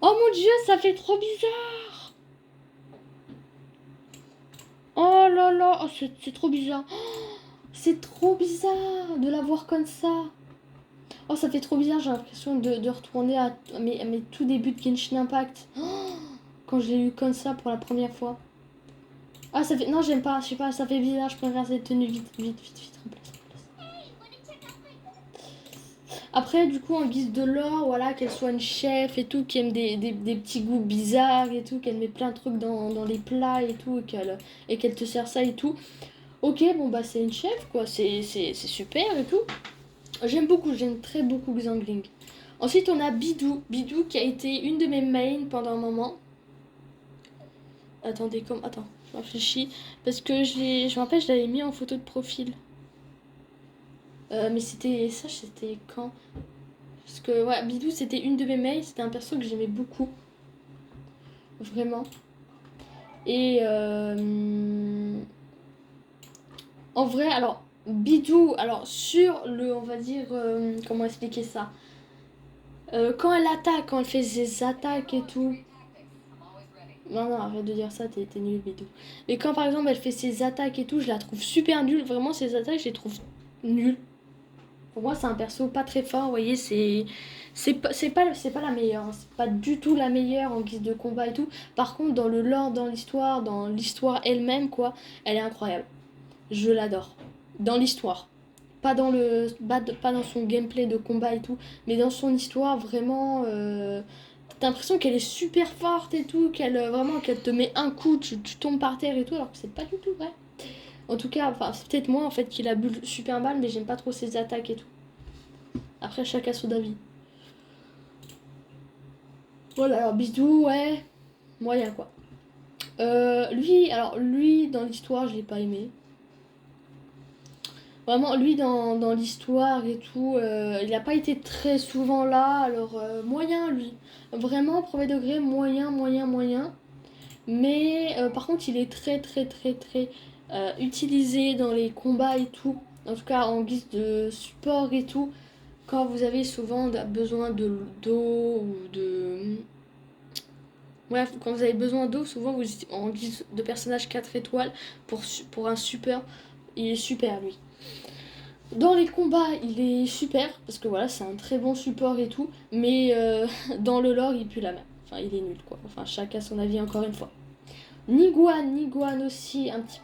Speaker 1: Oh mon dieu, ça fait trop bizarre. Oh là là, oh, c'est trop bizarre. C'est trop bizarre de la voir comme ça. Oh, ça fait trop bizarre, j'ai l'impression de retourner à mes tout débuts de Genshin Impact. Oh, quand je l'ai eu comme ça pour la première fois. Ah, ça fait... Non, j'aime pas, je sais pas, ça fait bizarre, je préfère cette tenue, vite, vite, vite, vite, remplace. Après, du coup, en guise de lore, voilà, qu'elle soit une chef et tout, qui aime des petits goûts bizarres et tout, qu'elle met plein de trucs dans les plats et tout, et qu'elle te sert ça et tout. Ok, bon, bah, c'est une chef, quoi, c'est super et tout. J'aime beaucoup, j'aime très beaucoup Xiangling. Ensuite, on a Bidou. Bidou qui a été une de mes mains pendant un moment. Attendez, comme... Attends, je réfléchis. Parce que je me rappelle, je l'avais mis en photo de profil. Mais c'était quand? Parce que, ouais, Bidou, c'était une de mes mails. C'était un perso que j'aimais beaucoup. Vraiment. Et en vrai, alors, Bidou, alors, sur le, on va dire, comment expliquer ça? Quand elle attaque, quand elle fait ses attaques et tout. Non, non, arrête de dire ça, t'es nul, Bidou. Mais quand par exemple elle fait ses attaques et tout, je la trouve super nulle. Vraiment, ses attaques, je les trouve nulles. Pour moi, c'est un perso pas très fort, vous voyez, c'est pas la meilleure, hein. C'est pas du tout la meilleure en guise de combat et tout. Par contre, dans le lore, dans l'histoire elle-même, quoi, elle est incroyable. Je l'adore. Dans l'histoire. Pas dans son gameplay de combat et tout, mais dans son histoire, vraiment, t'as l'impression qu'elle est super forte et tout, vraiment, qu'elle te met un coup, tu tombes par terre et tout, alors que c'est pas du tout vrai. En tout cas, enfin, c'est peut-être moi en fait qui la bulle super mal, mais j'aime pas trop ses attaques et tout. Après, chacun son avis. Voilà, alors Bisou, ouais, moyen quoi. Lui, dans l'histoire, je l'ai pas aimé. Vraiment, lui, dans l'histoire et tout, il a pas été très souvent là, alors moyen, lui. Vraiment, premier degré, moyen, moyen, moyen. Mais par contre, il est très, très, très, très utilisé dans les combats et tout. En tout cas, en guise de support et tout. Quand vous avez souvent besoin d'eau ou de... Bref, quand vous avez besoin d'eau, souvent vous en guise de personnage 4 étoiles pour un super. Il est super lui. Dans les combats, il est super parce que voilà, c'est un très bon support et tout. Mais dans le lore, il pue la main. Enfin, il est nul quoi. Enfin, chacun son avis encore une fois. Niguan aussi, un petit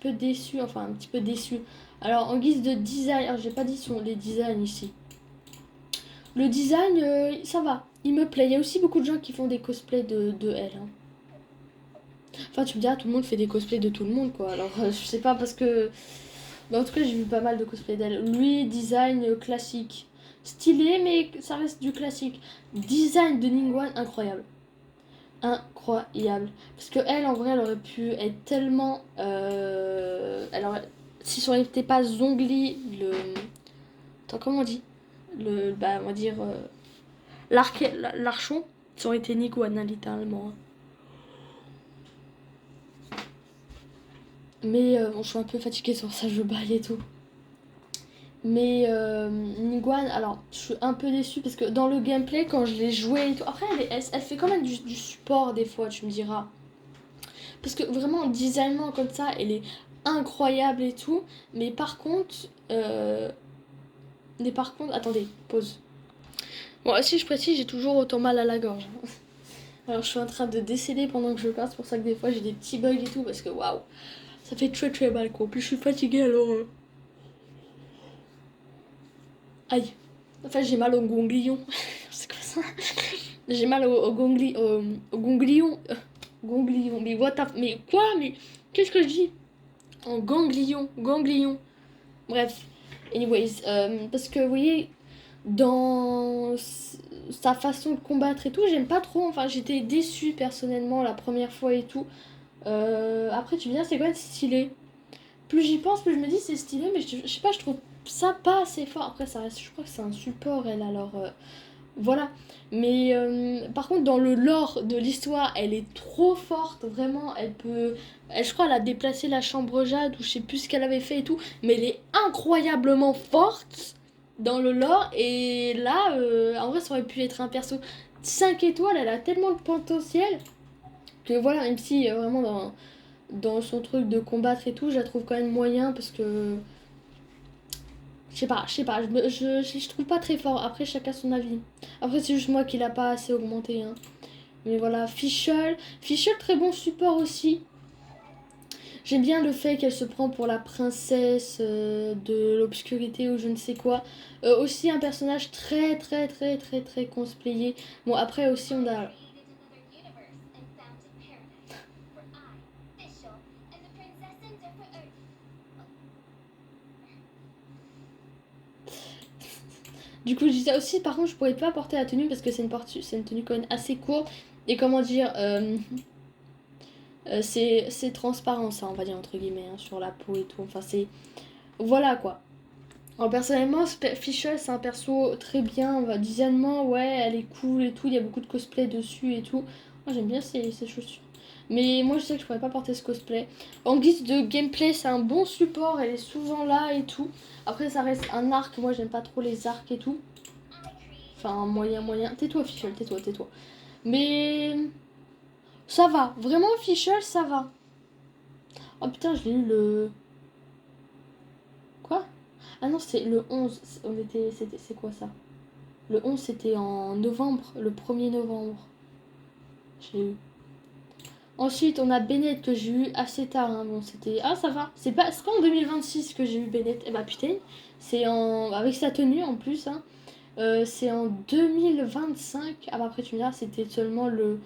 Speaker 1: peu déçu. Enfin, un petit peu déçu. Alors, en guise de design, alors j'ai pas dit les designs ici. Le design, ça va, il me plaît. Il y a aussi beaucoup de gens qui font des cosplays de elle, hein. Enfin, tu me diras, tout le monde fait des cosplays de tout le monde, quoi. Alors, je sais pas parce que... Bah, en tout cas, j'ai vu pas mal de cosplays d'elle. Lui, design classique. Stylé, mais ça reste du classique. Design de Ningguang, incroyable. Incroyable. Parce que elle, en vrai, elle aurait pu être tellement... Si ça aurait été pas Zhongli, le... Attends, comment on dit? Bah, on va dire... L'archon, ça aurait été Niguan, hein, littéralement, hein. Mais bon, je suis un peu fatiguée sur ça, je baille et tout. Mais Niguan, alors je suis un peu déçue parce que dans le gameplay, quand je l'ai joué et tout, après elle fait quand même du support des fois, tu me diras. Parce que vraiment, designement comme ça, elle est incroyable et tout. Mais par contre, attendez, pause. Bon, si je précise, j'ai toujours autant mal à la gorge. Alors je suis en train de décéder pendant que je parle, c'est pour ça que des fois j'ai des petits bugs et tout, parce que waouh, ça fait très très mal quoi. En plus je suis fatiguée alors. Aïe. Enfin j'ai mal au ganglion. C'est quoi ça? J'ai mal au ganglion. Ganglion. Mais what the... Mais quoi? Mais qu'est-ce que je dis? En ganglion. Ganglion. Bref. Anyways. Parce que vous voyez, dans sa façon de combattre et tout, j'aime pas trop. Enfin j'étais déçue personnellement la première fois et tout. Après tu me dis c'est quand même stylé. Plus j'y pense, plus je me dis c'est stylé, mais je sais pas, je trouve ça pas assez fort. Après ça reste, je crois que c'est un support elle alors. Voilà. Mais par contre, dans le lore de l'histoire, elle est trop forte, vraiment. Je crois, elle a déplacé la chambre Jade ou je sais plus ce qu'elle avait fait et tout. Mais elle est incroyablement forte dans le lore. Et là, en vrai, ça aurait pu être un perso 5 étoiles. Elle a tellement de potentiel que voilà, même si vraiment dans son truc de combattre et tout, je la trouve quand même moyen parce que. Je trouve pas très fort. Après, chacun son avis. Après, c'est juste moi qui l'a pas assez augmenté. Hein. Mais voilà, Fischl. Fischl, très bon support aussi. J'aime bien le fait qu'elle se prend pour la princesse de l'obscurité ou je ne sais quoi. Aussi un personnage très très très très très cosplayé. Bon, après aussi on a... Du coup, je disais aussi, par contre, je pourrais pas porter la tenue parce que c'est une tenue quand même assez courte. Et comment dire... c'est transparent ça on va dire entre guillemets hein, sur la peau et tout enfin c'est voilà quoi. Alors personnellement Fischl c'est un perso très bien designement ouais elle est cool et tout il y a beaucoup de cosplay dessus et tout moi j'aime bien ces chaussures mais moi je sais que je pourrais pas porter ce cosplay en guise de gameplay c'est un bon support elle est souvent là et tout après ça reste un arc moi j'aime pas trop les arcs et tout enfin moyen tais-toi Fischl tais-toi mais ça va vraiment Fischl ça va. Oh putain, je l'ai eu le. Quoi? Ah non, c'est le 11. C'est quoi ça? Le 11, c'était en novembre, le 1er novembre. Je l'ai eu. Ensuite, on a Bennett que j'ai eu assez tard. Hein. Bon, c'était. Ah, ça va. C'est pas en 2026 que j'ai eu Bennett. Eh bah putain, c'est en. Avec sa tenue en plus. Hein. C'est en 2025. Ah bah après tu me diras, c'était seulement le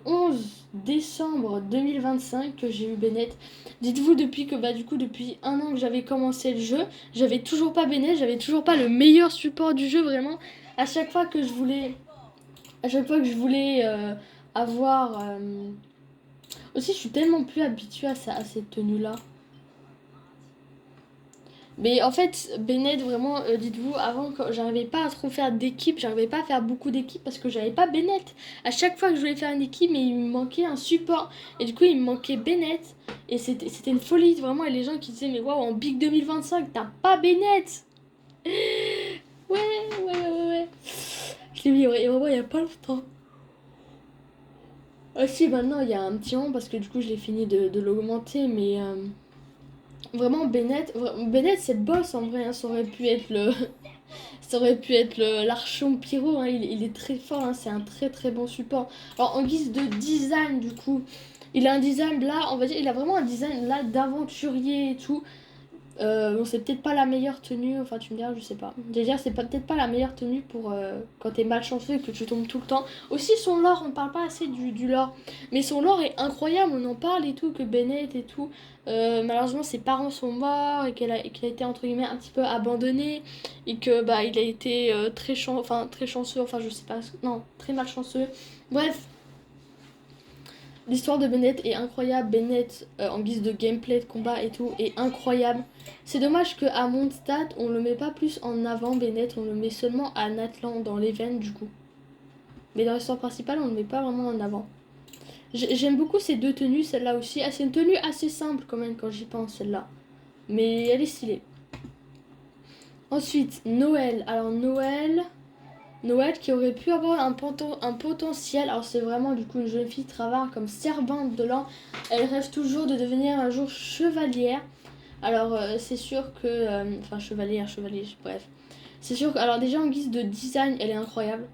Speaker 1: 11 décembre 2025 que j'ai eu Bennett. Dites-vous depuis que bah du coup depuis un an que j'avais commencé le jeu, j'avais toujours pas Bennett, j'avais toujours pas le meilleur support du jeu vraiment. À chaque fois que je voulais, à chaque fois que je voulais avoir, aussi je suis tellement plus habituée à cette tenue là. Mais en fait, Bennett, vraiment, dites-vous, avant, quand j'arrivais pas à trop faire d'équipe, j'arrivais pas à faire beaucoup d'équipes parce que j'avais pas Bennett. À chaque fois que je voulais faire une équipe, mais il me manquait un support. Et du coup, il me manquait Bennett. Et c'était une folie, vraiment. Et les gens qui disaient, mais waouh, en Big 2025, t'as pas Bennett. Ouais. Je l'ai mis vraiment il y a pas longtemps. Ah si, maintenant, il y a un petit moment parce que du coup, je l'ai fini de l'augmenter, mais... Vraiment, Bennett c'est le boss en vrai, hein. Ça aurait pu être ça aurait pu être l'archon pyro, hein. Il est très fort, hein. C'est un très très bon support. Alors en guise de design du coup, il a un design là, on va dire, il a vraiment un design là d'aventurier et tout. Bon, c'est peut-être pas la meilleure tenue, enfin tu me diras, je sais pas. Déjà, c'est peut-être pas la meilleure tenue pour quand t'es malchanceux et que tu tombes tout le temps. Aussi, son lore, on parle pas assez du lore. Mais son lore est incroyable, on en parle et tout, que Bennett et tout. Malheureusement, ses parents sont morts et qu'il a été entre guillemets un petit peu abandonné. Et que bah il a été très chanceux, enfin je sais pas, non, très malchanceux. Bref, l'histoire de Bennett est incroyable. Bennett, en guise de gameplay, de combat et tout, est incroyable. C'est dommage qu'à Mondstadt, on le met pas plus en avant, Bennett. On le met seulement à Natlan, dans l'event, du coup. Mais dans l'histoire principale, on le met pas vraiment en avant. J'aime beaucoup ces deux tenues, celle-là aussi. Ah, c'est une tenue assez simple, quand même, quand j'y pense, celle-là. Mais elle est stylée. Ensuite, Noël. Alors Noël qui aurait pu avoir un potentiel. Alors c'est vraiment du coup une jeune fille qui travaille comme servante de l'an. Elle rêve toujours de devenir un jour chevalière. Alors c'est sûr que... enfin chevalier, bref. C'est sûr que... Alors déjà en guise de design, elle est incroyable.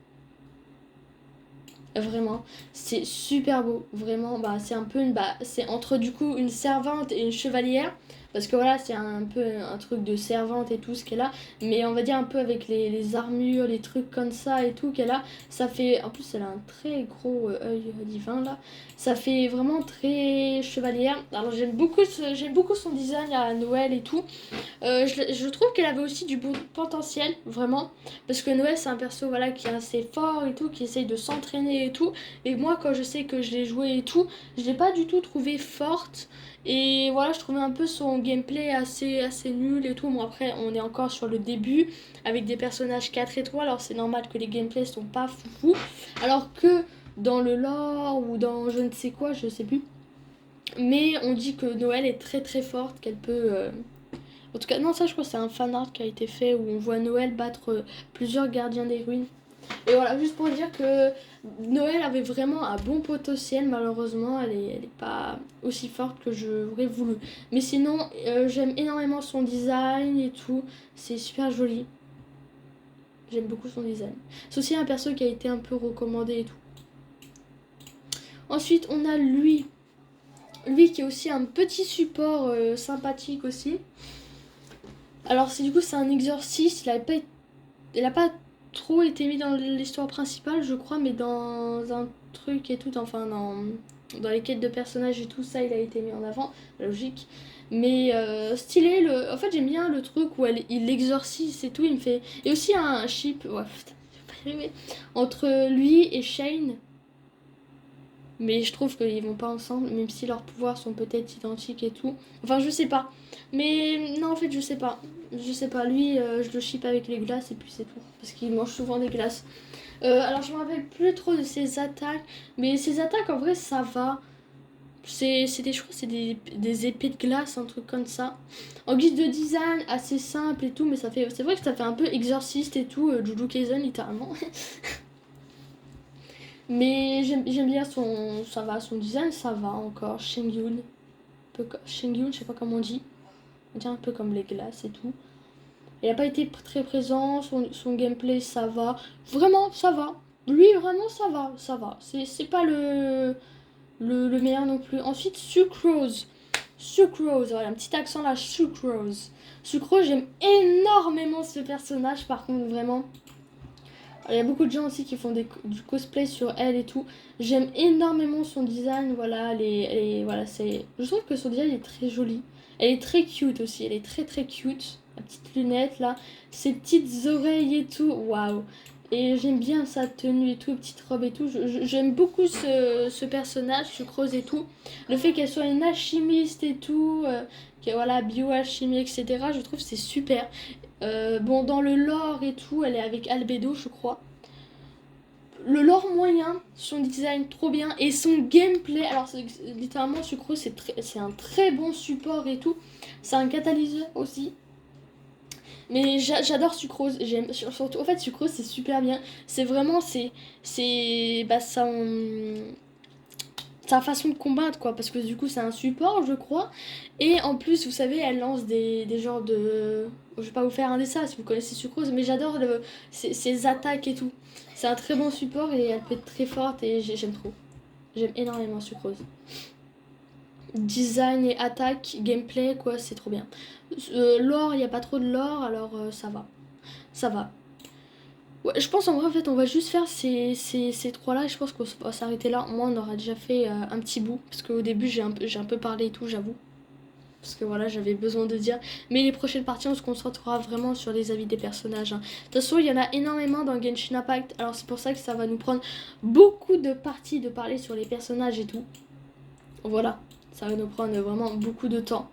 Speaker 1: Vraiment, c'est super beau, vraiment, bah c'est un peu une, bah c'est entre du coup une servante et une chevalière, parce que voilà, c'est un peu un truc de servante et tout ce qu'elle a, mais on va dire un peu avec les armures, les trucs comme ça et tout qu'elle a, ça fait, en plus elle a un très gros œil divin là, ça fait vraiment très chevalière. Alors j'aime beaucoup son design à Noël et tout. Je trouve qu'elle avait aussi du bon potentiel, vraiment. Parce que Noël, c'est un perso voilà, qui est assez fort et tout, qui essaye de s'entraîner et tout. Et moi, quand je sais que je l'ai joué et tout, je l'ai pas du tout trouvée forte. Et voilà, je trouvais un peu son gameplay assez nul et tout. Bon, après, on est encore sur le début avec des personnages 4 étoiles. Alors, c'est normal que les gameplays sont pas foufou. Alors que dans le lore ou dans je ne sais quoi, je sais plus. Mais on dit que Noël est très forte, qu'elle peut. En tout cas, non, ça je crois que c'est un fanart qui a été fait où on voit Noël battre plusieurs gardiens des ruines. Et voilà, juste pour dire que Noël avait vraiment un bon potentiel, malheureusement, elle est pas aussi forte que j'aurais voulu. Mais sinon, j'aime énormément son design et tout, c'est super joli. J'aime beaucoup son design. C'est aussi un perso qui a été un peu recommandé et tout. Ensuite, on a lui. Lui qui est aussi un petit support sympathique aussi. Alors, du coup, c'est un exorciste, il a pas trop été mis dans l'histoire principale, je crois, mais dans un truc et tout, enfin, dans les quêtes de personnages et tout ça, il a été mis en avant, logique. Mais stylé, en fait, j'aime bien le truc où il exorcise et tout, il me fait. Et aussi un ship, ouais, putain, je vais pas y arriver, entre lui et Shane. Mais je trouve qu'ils vont pas ensemble, même si leurs pouvoirs sont peut-être identiques et tout. Enfin, je sais pas. Mais non, en fait, je sais pas. Je sais pas. Lui, je le ship avec les glaces et puis c'est tout. Parce qu'il mange souvent des glaces. Alors, je me rappelle plus trop de ses attaques. Mais ses attaques, en vrai, ça va. Je crois que c'est des épées de glace, un truc comme ça. En guise de design, assez simple et tout. Mais c'est vrai que ça fait un peu exorciste et tout. Jujutsu Kaisen, littéralement. Mais j'aime bien ça va, son design, ça va encore. Shengyun, Shengyun, je sais pas comment on dit. On dirait un peu comme les glaces et tout. Il a pas été très présent, son gameplay, ça va. Vraiment, ça va. Lui, vraiment, ça va. C'est pas le meilleur non plus. Ensuite, Sucrose. Sucrose, voilà, un petit accent là, Sucrose. Sucrose, j'aime énormément ce personnage, par contre, vraiment. Il y a beaucoup de gens aussi qui font du cosplay sur elle et tout. J'aime énormément son design. Voilà, voilà, je trouve que son design est très joli. Elle est très cute aussi. Elle est très cute. La petite lunette là. Ses petites oreilles et tout. Waouh. Et j'aime bien sa tenue et tout, petite robe et tout. J'aime beaucoup ce personnage, Sucrose et tout. Le fait qu'elle soit une alchimiste et tout, que voilà, bioalchimie, etc. Je trouve que c'est super. Bon, dans le lore et tout, elle est avec Albedo, je crois. Le lore moyen, son design trop bien et son gameplay. Alors, littéralement, Sucrose, c'est un très bon support et tout. C'est un catalyseur aussi. Mais j'adore Sucrose. J'aime surtout. En fait, Sucrose, c'est super bien. C'est vraiment. Bah, sa façon de combattre quoi parce que du coup c'est un support je crois et en plus vous savez elle lance des genres de je vais pas vous faire un dessin si vous connaissez Sucrose mais j'adore ses attaques et tout c'est un très bon support et elle peut être très forte et j'aime trop j'aime énormément Sucrose design et attaque gameplay quoi c'est trop bien lore il y a pas trop de lore alors ça va. Ouais, je pense en vrai en fait on va juste faire ces trois là et je pense qu'on va s'arrêter là. Moi on aura déjà fait un petit bout parce qu'au début j'ai un peu parlé et tout j'avoue. Parce que voilà j'avais besoin de dire. Mais les prochaines parties on se concentrera vraiment sur les avis des personnages. Hein. De toute façon il y en a énormément dans Genshin Impact. Alors c'est pour ça que ça va nous prendre beaucoup de parties de parler sur les personnages et tout. Voilà, ça va nous prendre vraiment beaucoup de temps.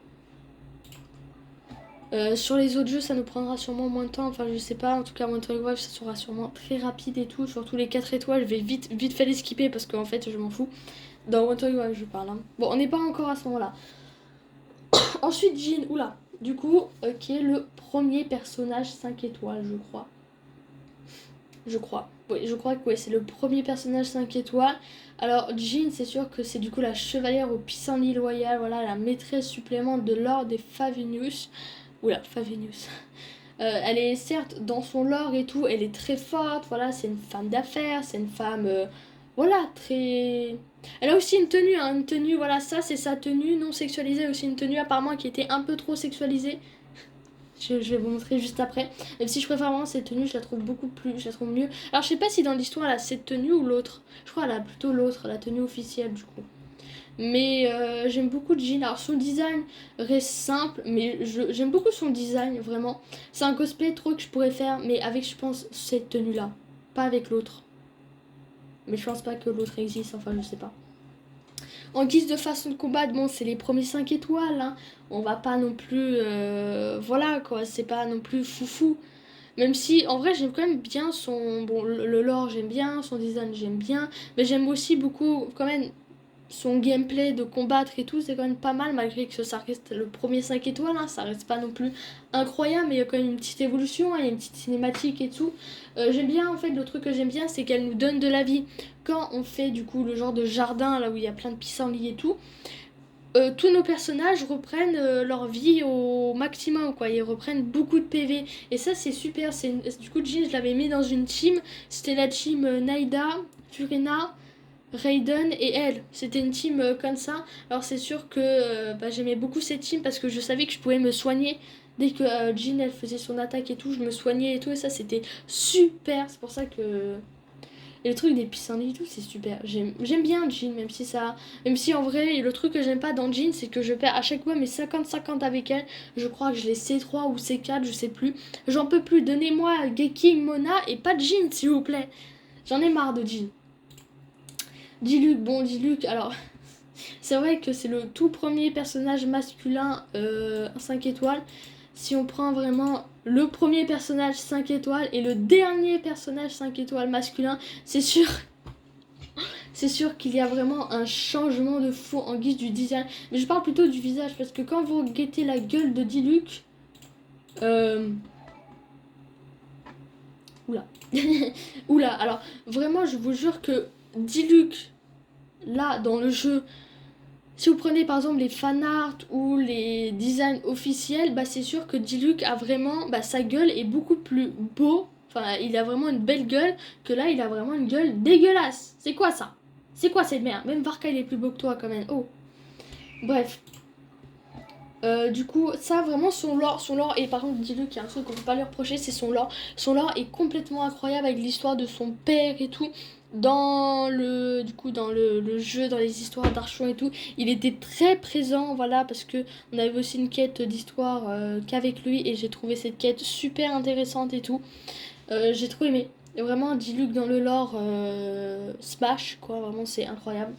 Speaker 1: Sur les autres jeux, ça nous prendra sûrement moins de temps. Enfin, je sais pas. En tout cas, One Wave, ça sera sûrement très rapide et tout. Surtout les 4 étoiles, je vais vite fait les skipper parce qu'en fait, je m'en fous. Dans One Wave, je parle. Hein. Bon, on n'est pas encore à ce moment-là. Ensuite, Jin. Oula. du coup, qui est le premier personnage 5 étoiles, je crois. Oui, je crois que ouais, c'est le premier personnage 5 étoiles. Alors, Jean, c'est sûr que c'est du coup la chevalière au pissenlit loyal, voilà, la maîtresse supplémente de l'ordre des Favenius. Oula, Favenius. Elle est certes dans son lore et tout, elle est très forte, voilà, c'est une femme d'affaires, c'est une femme, voilà, très... Elle a aussi une tenue, voilà, ça c'est sa tenue non sexualisée, aussi une tenue apparemment qui était un peu trop sexualisée. Je vais vous montrer juste après. Même si je préfère vraiment cette tenue, je la trouve beaucoup plus, je la trouve mieux. Alors je sais pas si dans l'histoire elle a cette tenue ou l'autre. Je crois qu'elle a plutôt l'autre, la tenue officielle du coup. Mais j'aime beaucoup Jean. Alors son design reste simple, mais j'aime beaucoup son design, vraiment. C'est un cosplay trop que je pourrais faire, mais avec, je pense, cette tenue-là. Pas avec l'autre. Mais je pense pas que l'autre existe, enfin je sais pas. En guise de façon de combattre, bon, c'est les premiers 5 étoiles. Hein. On va pas non plus... voilà, quoi, c'est pas non plus foufou. Même si, en vrai, j'aime quand même bien son... Bon, le lore, j'aime bien, son design, j'aime bien. Mais j'aime aussi beaucoup, quand même, son gameplay de combattre et tout, c'est quand même pas mal, malgré que ça reste le premier 5 étoiles, hein, ça reste pas non plus incroyable, mais il y a quand même une petite évolution, hein, il y a une petite cinématique et tout. J'aime bien, en fait, le truc que j'aime bien, c'est qu'elle nous donne de la vie. Quand on fait, du coup, le genre de jardin, là où il y a plein de pissenlits et tout, tous nos personnages reprennent leur vie au maximum, quoi. Ils reprennent beaucoup de PV. Et ça, c'est super. Du coup, Jean, je l'avais mis dans une team. C'était la team Naida, Furina, Raiden et elle. C'était une team comme ça. Alors, c'est sûr que j'aimais beaucoup cette team parce que je savais que je pouvais me soigner. Dès que Jean, elle faisait son attaque et tout, je me soignais et tout. Et ça, c'était super. C'est pour ça que... Et le truc des pissenlits et tout, c'est super. J'aime bien Jean, même si ça... Même si en vrai, le truc que j'aime pas dans Jean, c'est que je perds à chaque fois mes 50-50 avec elle. Je crois que je l'ai C3 ou C4, je sais plus. J'en peux plus. Donnez-moi Geking, Mona et pas de Jean, s'il vous plaît. J'en ai marre de Jean. Diluc, bon, Diluc, alors... C'est vrai que c'est le tout premier personnage masculin 5 étoiles. Si on prend vraiment le premier personnage 5 étoiles et le dernier personnage 5 étoiles masculin, c'est sûr qu'il y a vraiment un changement de fou en guise du design. Mais je parle plutôt du visage parce que quand vous guettez la gueule de Diluc... Oula. Oula, alors vraiment je vous jure que Diluc, là dans le jeu... Si vous prenez par exemple les fanarts ou les designs officiels, c'est sûr que Diluc a vraiment, sa gueule est beaucoup plus beau. Enfin, il a vraiment une belle gueule que là, il a vraiment une gueule dégueulasse. C'est quoi ça? C'est quoi cette merde? Même Varka, il est plus beau que toi quand même. Oh. Bref. Du coup, ça vraiment son lore, et par contre Diluc, il y a un truc qu'on peut pas lui reprocher, c'est son lore. Son lore est complètement incroyable avec l'histoire de son père et tout. Dans le jeu, dans les histoires d'Archon et tout, il était très présent, voilà, parce que on avait aussi une quête d'histoire qu'avec lui, et j'ai trouvé cette quête super intéressante et tout. J'ai trop aimé. Et vraiment, Diluc dans le lore Smash, quoi, vraiment c'est incroyable.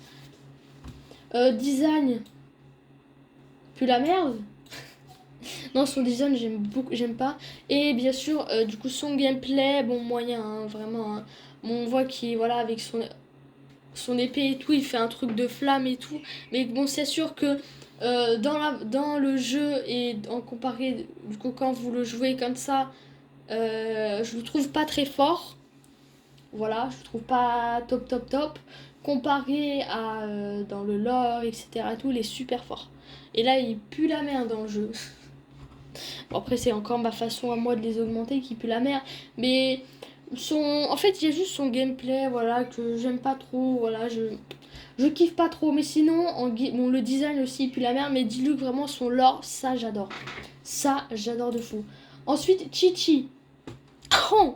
Speaker 1: Design, plus la merde. Non, son design, j'aime pas. Et bien sûr, du coup, son gameplay, bon, moyen, hein, vraiment. Hein. Bon, on voit qu'il, voilà, avec son épée et tout, il fait un truc de flamme et tout. Mais bon, c'est sûr que dans le jeu et en comparé, du coup, quand vous le jouez comme ça, je le trouve pas très fort. Voilà, je le trouve pas top. Comparé à dans le lore, etc. Tout, il est super fort. Et là, il pue la merde dans le jeu. Bon, après, c'est encore ma façon à moi de les augmenter qui pue la merde. Mais en fait, il y a juste son gameplay, voilà, que j'aime pas trop. Voilà, je kiffe pas trop. Mais sinon, bon, le design aussi, il pue la merde. Mais dis-lui que vraiment, son lore, ça, j'adore. Ça, j'adore de fou. Ensuite, Chichi. Oh,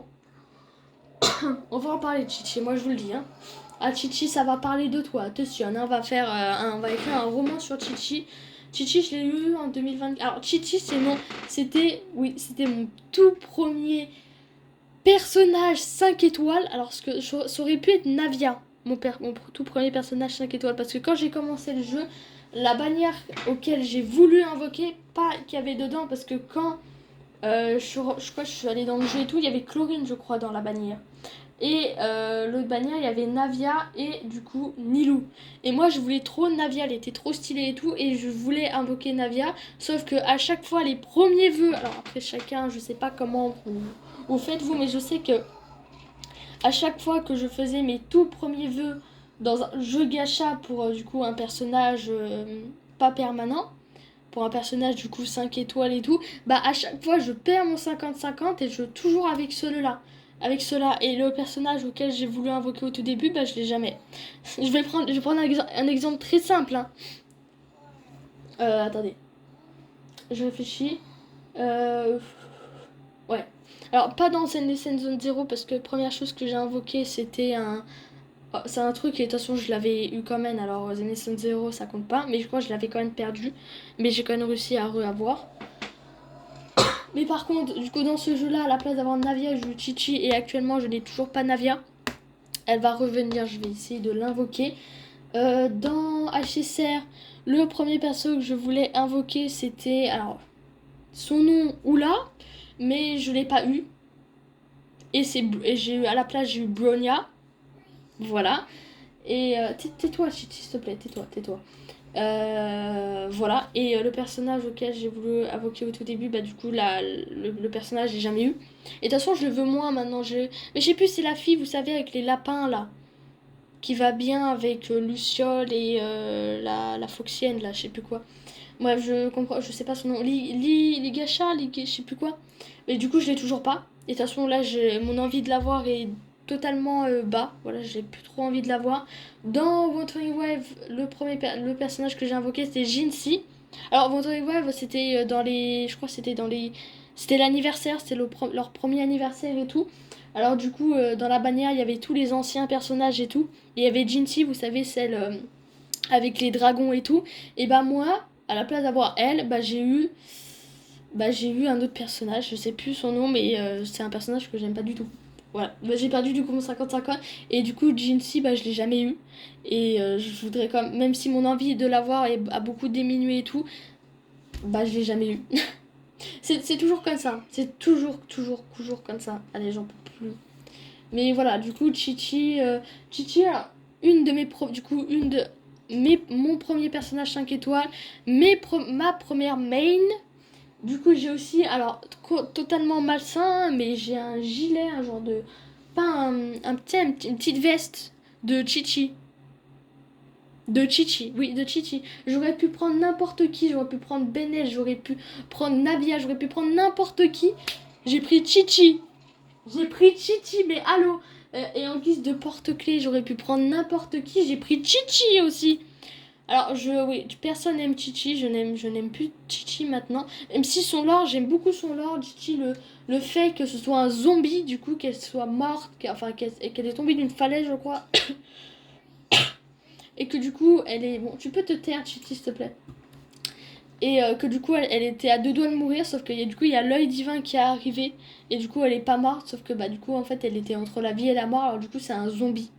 Speaker 1: on va en parler de Chichi, moi je vous le dis. Hein. Ah, Chichi, ça va parler de toi, attention. Hein, on va écrire un roman sur Chichi. Chichi, je l'ai lu en 2020. Alors, Chichi, c'était mon tout premier personnage 5 étoiles. Alors, ça aurait pu être Navia, mon tout premier personnage 5 étoiles. Parce que quand j'ai commencé le jeu, la bannière auquel j'ai voulu invoquer, pas qu'il y avait dedans, parce que quand Je crois que je suis allée dans le jeu et tout, il y avait Chlorine je crois dans la bannière. Et l'autre bannière, il y avait Navia et du coup Nilou. Et moi, je voulais trop Navia, elle était trop stylée et tout. Et je voulais invoquer Navia. Sauf que à chaque fois, les premiers vœux. Alors après, chacun, je sais pas comment vous faites vous, mais je sais que à chaque fois que je faisais mes tout premiers vœux dans un jeu gacha pour du coup un personnage pas permanent, pour un personnage du coup 5 étoiles et tout, bah à chaque fois je perds mon 50-50 et je joue toujours avec celui-là. Avec cela et le personnage auquel j'ai voulu invoquer au tout début, bah je l'ai jamais. Je vais prendre un exemple très simple. Hein. Attendez, je réfléchis. Euh, ouais. Alors pas dans Send Zone 0 parce que première chose que j'ai invoqué c'était un... oh, c'est un truc et de toute façon je l'avais eu quand même, alors Zenith Zero ça compte pas, mais je crois que je l'avais quand même perdu, mais j'ai quand même réussi à re-avoir. Mais par contre, du coup, dans ce jeu-là, à la place d'avoir Navia, je joue Chichi et actuellement, je n'ai toujours pas Navia. Elle va revenir, je vais essayer de l'invoquer. Dans HSR, le premier perso que je voulais invoquer, c'était. Alors, son nom, Oula, mais je l'ai pas eu. Et j'ai eu, à la place, j'ai eu Bronya. Voilà. Et tais-toi, Chichi, s'il te plaît, tais-toi, tais-toi. Voilà, et le personnage auquel j'ai voulu invoquer au tout début, bah du coup le personnage j'ai jamais eu. Et de toute façon je le veux moins maintenant. Mais je sais plus, c'est la fille, vous savez, avec les lapins là, qui va bien avec Luciole et la Foxienne là, je sais plus quoi. Bref, je comprends, je sais pas son nom. Ligacha, je sais plus quoi. Mais du coup je l'ai toujours pas. Et de toute façon là, mon envie de l'avoir est totalement bas. Voilà, j'ai plus trop envie de l'avoir. Dans Wuthering Wave, le personnage que j'ai invoqué c'était Jinxie. Alors Wuthering Wave c'était dans les... Je crois que c'était dans les... C'était l'anniversaire, c'était leur premier anniversaire et tout. Alors du coup, dans la bannière, il y avait tous les anciens personnages et tout. Et il y avait Jinxie, vous savez, celle avec les dragons et tout. Et bah moi, à la place d'avoir elle, j'ai eu un autre personnage, je sais plus son nom, mais c'est un personnage que j'aime pas du tout. Voilà, bah, j'ai perdu du coup mon 50-50 et du coup Jinxie bah je l'ai jamais eu et je voudrais quand même si mon envie de l'avoir a beaucoup diminué et tout, bah je l'ai jamais eu. C'est toujours comme ça, c'est toujours comme ça. Allez, j'en peux plus. Mais voilà, du coup Chichi une de mes du coup une de mon premier personnage 5 étoiles, ma première main. Du coup, j'ai aussi, alors totalement malsain, mais j'ai un gilet, un genre de. Pas une petite veste de Chichi. De Chichi, oui, de Chichi. J'aurais pu prendre n'importe qui, j'aurais pu prendre Benel, j'aurais pu prendre Navia, j'aurais pu prendre n'importe qui. J'ai pris Chichi. J'ai pris Chichi, mais allô. Et en guise de porte-clés, j'aurais pu prendre n'importe qui. J'ai pris Chichi aussi. Alors, oui, personne n'aime Chichi, je n'aime plus Chichi maintenant. Même si son lore, j'aime beaucoup son lore, Chichi, le fait que ce soit un zombie, du coup, qu'elle soit morte, qu'elle est tombée d'une falaise, je crois. Et que du coup, elle est... Bon, tu peux te taire, Chichi, s'il te plaît. Et que du coup, elle était à deux doigts de mourir, sauf que du coup, il y a l'œil divin qui est arrivé. Et du coup, elle est pas morte, sauf que bah du coup, en fait, elle était entre la vie et la mort. Alors du coup, c'est un zombie.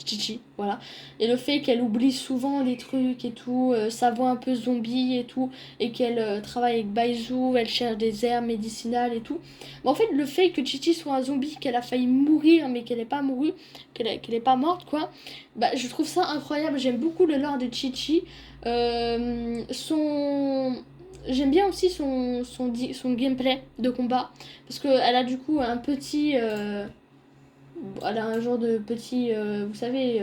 Speaker 1: Chichi, voilà. Et le fait qu'elle oublie souvent les trucs et tout, sa voix un peu zombie et tout, et qu'elle travaille avec Baizu, elle cherche des herbes médicinales et tout. Mais en fait, le fait que Chichi soit un zombie, qu'elle a failli mourir, mais qu'elle n'est pas mourue, qu'elle est pas morte, quoi, bah je trouve ça incroyable. J'aime beaucoup le lore de Chichi. Son... J'aime bien aussi son gameplay de combat, parce qu'elle a du coup un petit... elle a un genre de petit, vous savez,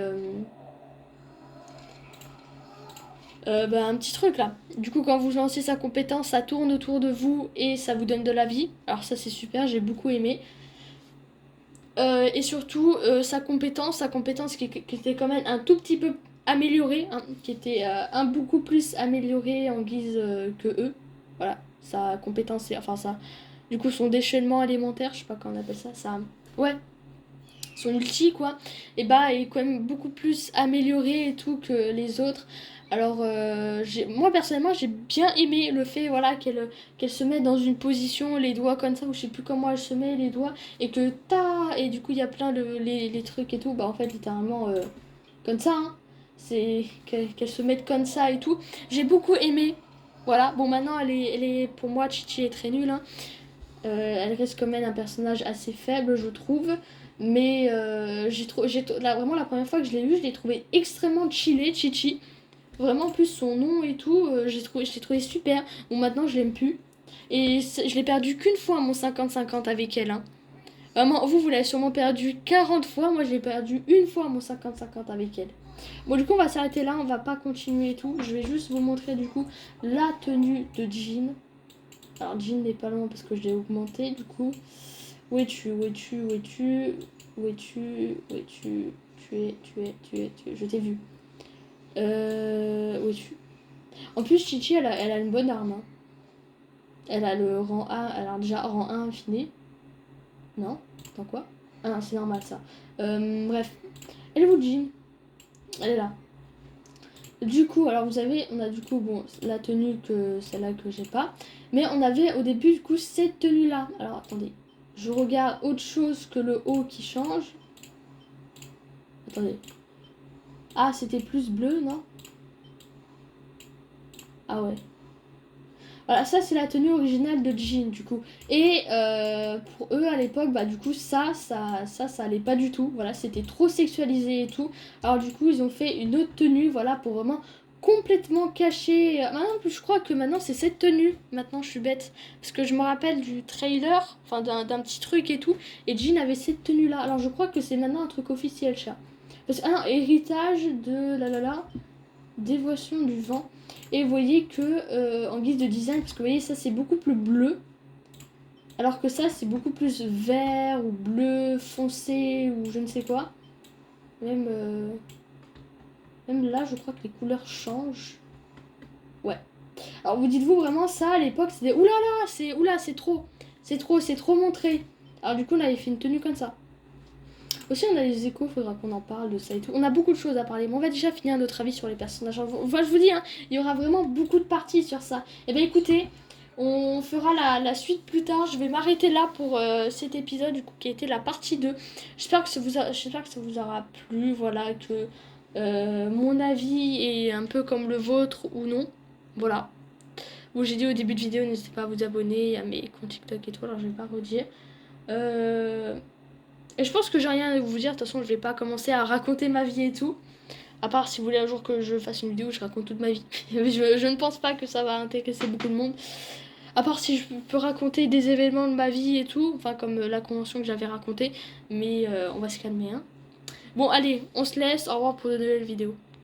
Speaker 1: bah, un petit truc là. Du coup, quand vous lancez sa compétence, ça tourne autour de vous et ça vous donne de la vie. Alors ça c'est super, j'ai beaucoup aimé. Et surtout, sa compétence qui était quand même un tout petit peu améliorée, hein, qui était un beaucoup plus améliorée en guise que eux. Voilà, sa compétence, enfin ça, du coup son déchaînement alimentaire, je sais pas comment on appelle ça, ça, ouais, son ulti quoi, et bah est quand même beaucoup plus amélioré et tout que les autres. Alors moi personnellement j'ai bien aimé le fait voilà qu'elle se met dans une position les doigts comme ça ou je sais plus comment elle se met les doigts et que ta et du coup il y a plein les trucs et tout bah en fait littéralement comme ça hein. C'est qu'elle se mette comme ça et tout. J'ai beaucoup aimé. Voilà, bon maintenant elle est pour moi Chichi est très nulle hein. Elle reste quand même un personnage assez faible, je trouve. Mais là, vraiment, la première fois que je l'ai eu, je l'ai trouvé extrêmement chillé, Chichi. Vraiment, plus son nom et tout, je l'ai trouvé super. Bon, maintenant, je l'aime plus. Et je l'ai perdu qu'une fois, mon 50-50 avec elle. Hein. Vraiment, vous l'avez sûrement perdu 40 fois. Moi, je l'ai perdu une fois, mon 50-50 avec elle. Bon, du coup, on va s'arrêter là. On va pas continuer et tout. Je vais juste vous montrer, du coup, la tenue de Jean. Alors, Jean n'est pas loin parce que je l'ai augmenté, du coup. Où es-tu? Où es-tu? Où es-tu? Où es-tu? Où es-tu? Tu es. Je t'ai vu. Où es-tu? En plus, Chichi, elle a une bonne arme. Hein. Elle a le rang 1, elle a déjà rang 1 infiné. Non? Attends quoi? Ah non, c'est normal ça. Bref. Elle est où, Jean? Elle est là. Du coup, alors vous avez, on a du coup, bon, la tenue que celle-là que j'ai pas. Mais on avait au début, du coup, cette tenue-là. Alors attendez. Je regarde autre chose que le haut qui change. Attendez. Ah, c'était plus bleu, non? Ah ouais. Voilà, ça c'est la tenue originale de Jean du coup. Et pour eux à l'époque, bah du coup ça allait pas du tout. Voilà, c'était trop sexualisé et tout. Alors du coup ils ont fait une autre tenue, voilà, pour vraiment complètement cacher. Maintenant je crois que maintenant c'est cette tenue. Maintenant je suis bête. Parce que je me rappelle du trailer, enfin d'un petit truc et tout. Et Jean avait cette tenue là. Alors je crois que c'est maintenant un truc officiel, chat. Parce que, ah non, héritage de dévotion du vent. Et vous voyez que en guise de design, parce que vous voyez ça c'est beaucoup plus bleu, alors que ça c'est beaucoup plus vert ou bleu foncé ou je ne sais quoi. Même, même là je crois que les couleurs changent. Ouais. Alors vous dites-vous vraiment ça à l'époque c'était oulala, c'est trop. C'est trop montré. Alors du coup là il fait une tenue comme ça. Aussi, on a les échos, faudra qu'on en parle de ça et tout. On a beaucoup de choses à parler, mais on va déjà finir notre avis sur les personnages. Enfin, je vous dis, hein, il y aura vraiment beaucoup de parties sur ça. Et bien écoutez, on fera la suite plus tard. Je vais m'arrêter là pour cet épisode, du coup, qui a été la partie 2. J'espère que j'espère que ça vous aura plu, voilà, que mon avis est un peu comme le vôtre ou non. Voilà. Bon, j'ai dit au début de vidéo, n'hésitez pas à vous abonner à mes comptes TikTok et tout, alors je vais pas redire. Et je pense que j'ai rien à vous dire, de toute façon je vais pas commencer à raconter ma vie et tout. À part si vous voulez un jour que je fasse une vidéo où je raconte toute ma vie. je ne pense pas que ça va intéresser beaucoup de monde. À part si je peux raconter des événements de ma vie et tout, enfin comme la convention que j'avais racontée. Mais on va se calmer. Hein. Bon allez, on se laisse, au revoir pour de nouvelles vidéos.